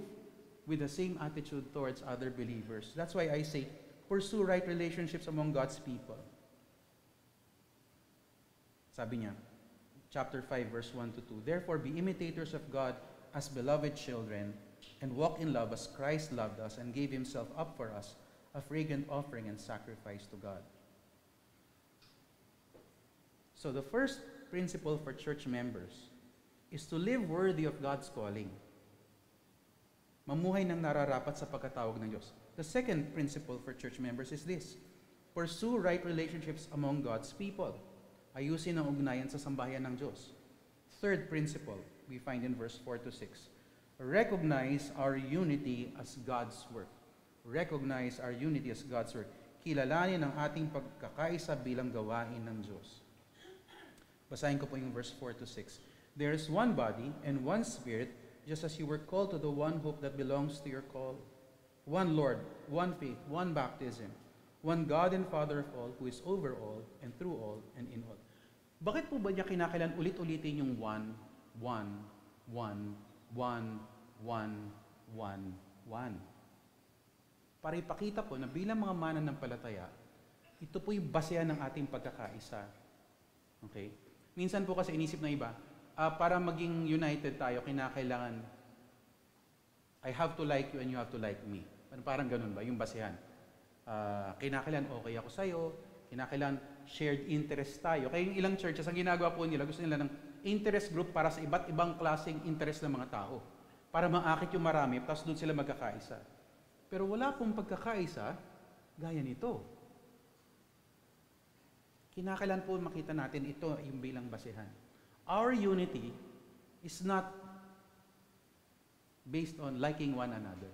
with the same attitude towards other believers. That's why I say, pursue right relationships among God's people. Sabi niya, chapter 5, verse 1 to 2, therefore be imitators of God as beloved children, and walk in love as Christ loved us and gave himself up for us, a fragrant offering and sacrifice to God. So the first principle for church members is to live worthy of God's calling. Mamuhay ng nararapat sa pagkatawag ng Diyos. The second principle for church members is this: pursue right relationships among God's people. Ayusin ang ugnayan sa sambahayan ng Diyos. Third principle, we find in verse 4 to 6. Recognize our unity as God's work. Recognize our unity as God's work. Kilalanin ang ating pagkakaisa bilang gawain ng Diyos. Basahin ko po yung verse 4 to 6. There is one body and one spirit, just as you were called to the one hope that belongs to your call. One Lord, one faith, one baptism, one God and Father of all, who is over all, and through all, and in all. Bakit po ba niya kinakailan ulit-ulitin yung one, one, one, one, one, one, one? Para ipakita po na bilang mga mananampalataya, ito po yung basehan ng ating pagkakaisa. Okay? Minsan po kasi inisip na iba, para maging united tayo, kinakailangan, I have to like you and you have to like me. Parang ganun ba, yung basehan. Kinakailangan okay ako sa'yo, kinakailangan shared interest tayo. Kaya yung ilang churches, ang ginagawa po nila, gusto nila ng interest group para sa iba't ibang klaseng interest ng mga tao. Para maakit yung marami, tapos doon sila magkakaisa. Pero wala pong pagkakaisa, gaya nito. Kinakailangan po makita natin ito yung bilang basehan. Our unity is not based on liking one another.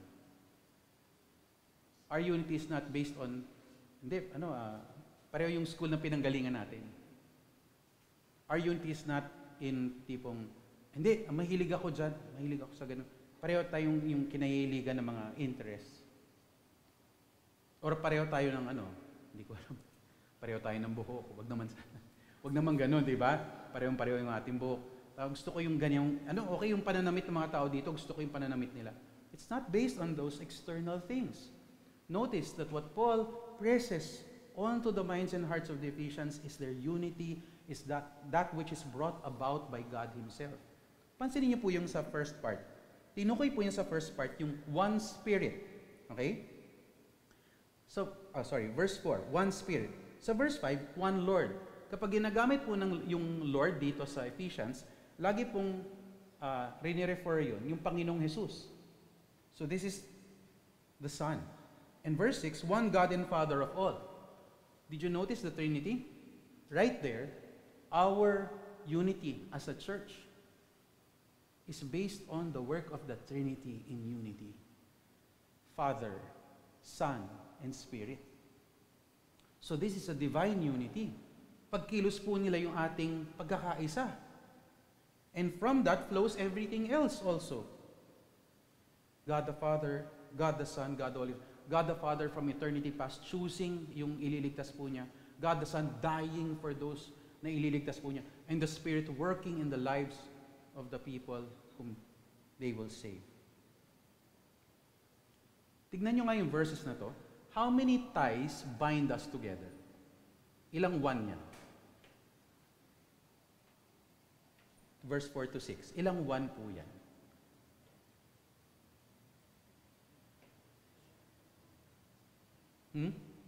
Our unity is not based on, pareho yung school na pinanggalingan natin. Our unity is not in tipong, mahilig ako dyan, mahilig ako sa ganun. Pareho tayong yung kinahiligan ng mga interests. Or pareho tayo ng hindi ko alam. Pareho tayo ng buhok. Wag naman ganun, di ba? Parehong-pareho yung ating buhok. Gusto ko yung ganyang, okay yung pananamit ng mga tao dito, gusto ko yung pananamit nila. It's not based on those external things. Notice that what Paul presses onto the minds and hearts of the Ephesians is their unity, is that which is brought about by God Himself. Pansinin niyo po yung sa first part. Tinukoy po yung sa first part, yung one spirit. Okay? So, verse 4, one spirit. Sa verse 5, one Lord. Kapag ginagamit po yung Lord dito sa Ephesians, lagi pong rinirefer yun, yung Panginoong Jesus. So this is the Son. And verse 6, one God and Father of all. Did you notice the Trinity? Right there, our unity as a church is based on the work of the Trinity in unity. Father, Son, and Spirit. So this is a divine unity. Pagkilos po nila yung ating pagkakaisa. And from that flows everything else also. God the Father, God the Son, God the Holy Spirit. God the Father from eternity past choosing yung ililigtas po niya. God the Son dying for those na ililigtas po niya. And the Spirit working in the lives of the people whom they will save. Tignan nyo nga yung verses na to. How many ties bind us together? Ilang one yan? Verse 4 to 6. Ilang one po yan?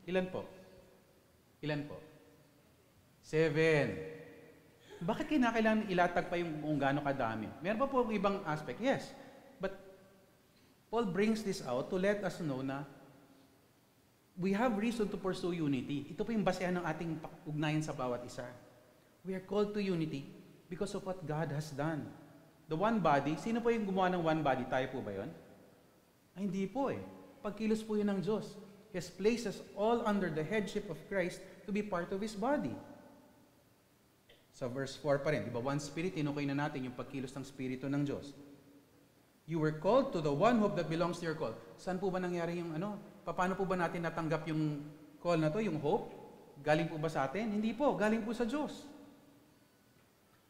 Ilan po? Ilan po? 7. Bakit kinakailangan ilatag pa yung kung gaano kadami? Meron pa po ibang aspect? Yes. But Paul brings this out to let us know na we have reason to pursue unity. Ito po yung basehan ng ating ugnayan sa bawat isa. We are called to unity because of what God has done. The one body, sino po yung gumawa ng one body? Tayo po ba yun? Ay, hindi po eh. Pagkilos po yun ng Diyos. He has placed us all under the headship of Christ to be part of His body. Sa verse 4 pa rin, di ba? One Spirit, tinukoy na natin yung pagkilos ng Spirito ng Diyos. You were called to the one hope that belongs to your call. Saan po ba nangyari yung ano? Paano po ba natin natanggap yung call na to, yung hope? Galing po ba sa atin? Hindi po, galing po sa Diyos.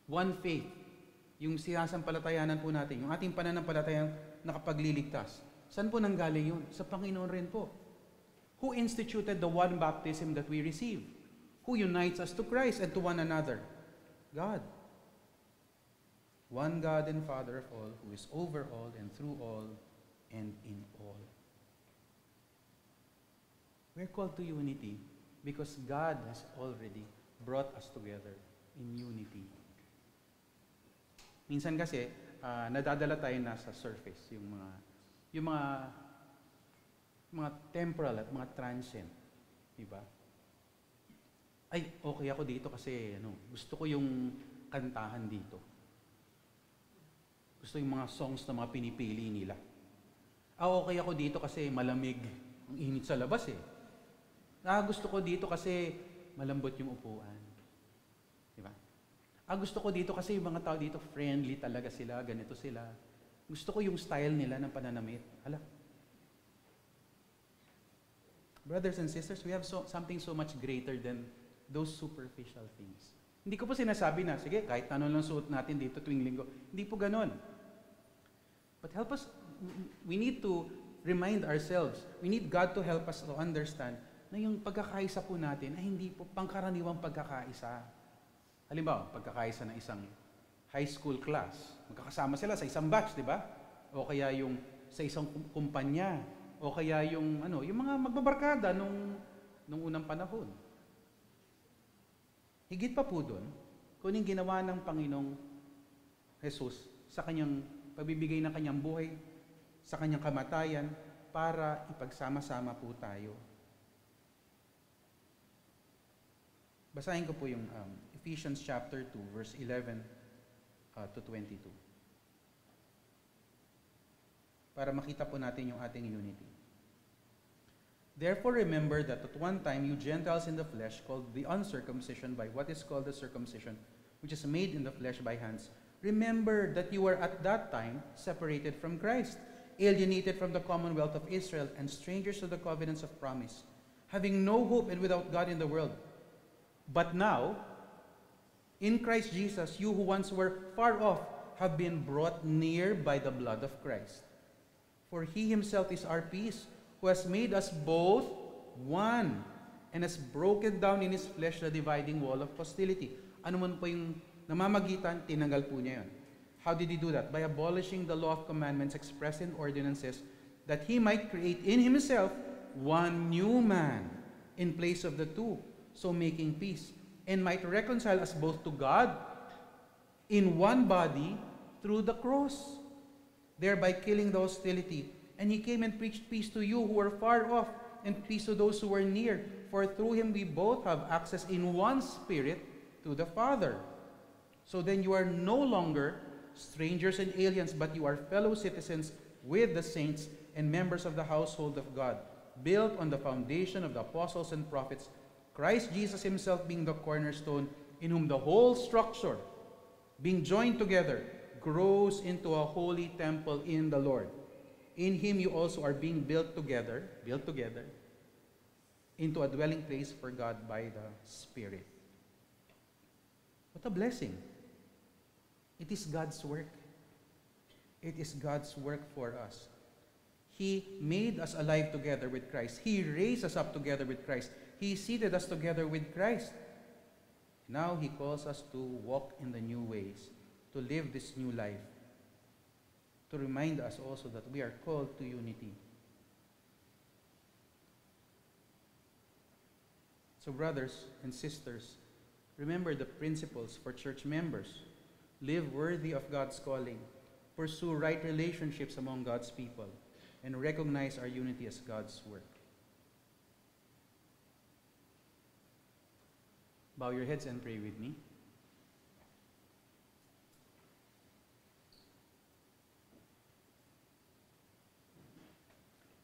One faith, yung sinasampalatayanan po natin, yung ating pananampalatayang nakapagliligtas. Saan po nanggaling yun? Sa Panginoon rin po. Who instituted the one baptism that we receive? Who unites us to Christ and to one another? God. One God and Father of all, who is over all and through all and in all. We're called to unity because God has already brought us together in unity. Minsan kasi, nadadala tayo na sa surface, yung mga temporal at mga transient. Diba? Ay, okay ako dito kasi gusto ko yung kantahan dito. Gusto yung mga songs na mga pinipili nila. Okay ako dito kasi malamig. Ang init sa labas eh. Gusto ko dito kasi malambot yung upuan. Diba? Gusto ko dito kasi yung mga tao dito friendly talaga sila, ganito sila. Gusto ko yung style nila ng pananamit. Hala. Brothers and sisters, we have something so much greater than those superficial things. Hindi ko po sinasabi na, sige, kahit ano lang suot natin dito tuwing linggo. Hindi po ganon. But help us, we need to remind ourselves, we need God to help us to understand na yung pagkakaisa po natin ay hindi po pangkaraniwang pagkakaisa. Halimbawa, pagkakaisa ng isang high school class. Magkakasama sila sa isang batch, di ba? O kaya yung sa isang kumpanya. O kaya yung mga magbabarkada nung unang panahon. Higit pa po doon, kung yung ginawa ng Panginoong Jesus sa kanyang pagbibigay ng kanyang buhay, sa kanyang kamatayan, para ipagsama-sama po tayo. Basahin ko po yung Ephesians chapter 2, verse 11 to 22. Para makita po natin yung ating unity. Therefore remember that at one time you Gentiles in the flesh, called the uncircumcision by what is called the circumcision, which is made in the flesh by hands, remember that you were at that time separated from Christ, alienated from the commonwealth of Israel, and strangers to the covenants of promise, having no hope and without God in the world. But now, in Christ Jesus, you who once were far off have been brought near by the blood of Christ. For He Himself is our peace, who has made us both one, and has broken down in His flesh the dividing wall of hostility. Ano man po yung namamagitan, tinanggal po niya yun. How did He do that? By abolishing the law of commandments expressed in ordinances, that He might create in Himself one new man in place of the two, so making peace, and might reconcile us both to God in one body through the cross, thereby killing the hostility. And He came and preached peace to you who were far off, and peace to those who are near, for through him we both have access in one Spirit to the Father. So then you are no longer strangers and aliens, but you are fellow citizens with the saints and members of the household of God, built on the foundation of the apostles and prophets, Christ Jesus himself being the cornerstone, in whom the whole structure, being joined together, grows into a holy temple in the Lord. In him you also are being built together into a dwelling place for God by the Spirit. What a blessing. It is God's work. It is God's work for us. He made us alive together with Christ. He raised us up together with Christ. He seated us together with Christ. Now he calls us to walk in the new ways, to live this new life, to remind us also that we are called to unity. So brothers and sisters, remember the principles for church members. Live worthy of God's calling. Pursue right relationships among God's people, and recognize our unity as God's work. Bow your heads and pray with me.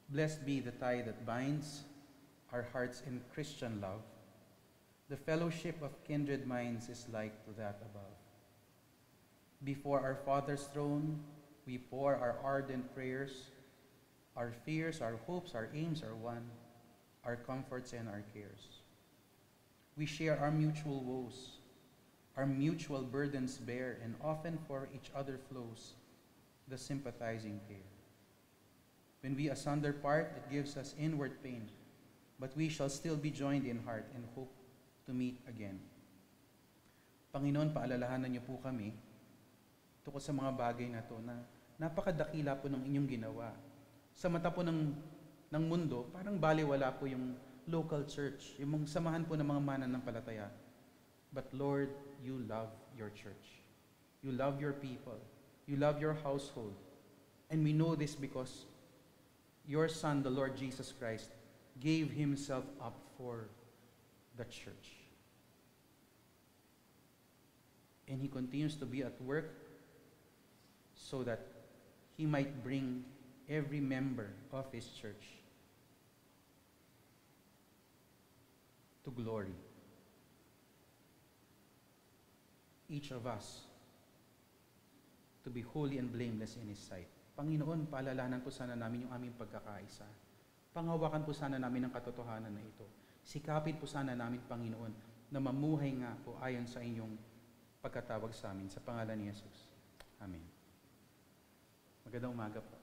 Blessed be the tie that binds our hearts in Christian love. The fellowship of kindred minds is like to that above. Before our Father's throne, we pour our ardent prayers. Our fears, our hopes, our aims are one, our comforts and our cares. We share our mutual woes, our mutual burdens bear, and often for each other flows the sympathizing care. When we asunder part, it gives us inward pain, but we shall still be joined in heart and hope to meet again. Panginoon, paalalahanan niyo po kami tungkol sa mga bagay na to na napakadakila po ng inyong ginawa. Sa mata po ng mundo, parang baliwala po yung local church, yung samahan po ng mga mananampalataya. But Lord, you love your church. You love your people. You love your household. And we know this because your Son, the Lord Jesus Christ, gave himself up for the church. And he continues to be at work so that he might bring every member of his church to glory. Each of us to be holy and blameless in his sight. Panginoon, paalalahanan po sana namin yung aming pagkakaisa. Panghawakan po sana namin ang katotohanan na ito. Sikapin po sana namin, Panginoon, na mamuhay nga po ayon sa inyong pagkatawag sa amin. Sa pangalan ni Jesus. Amen. Magandang umaga po.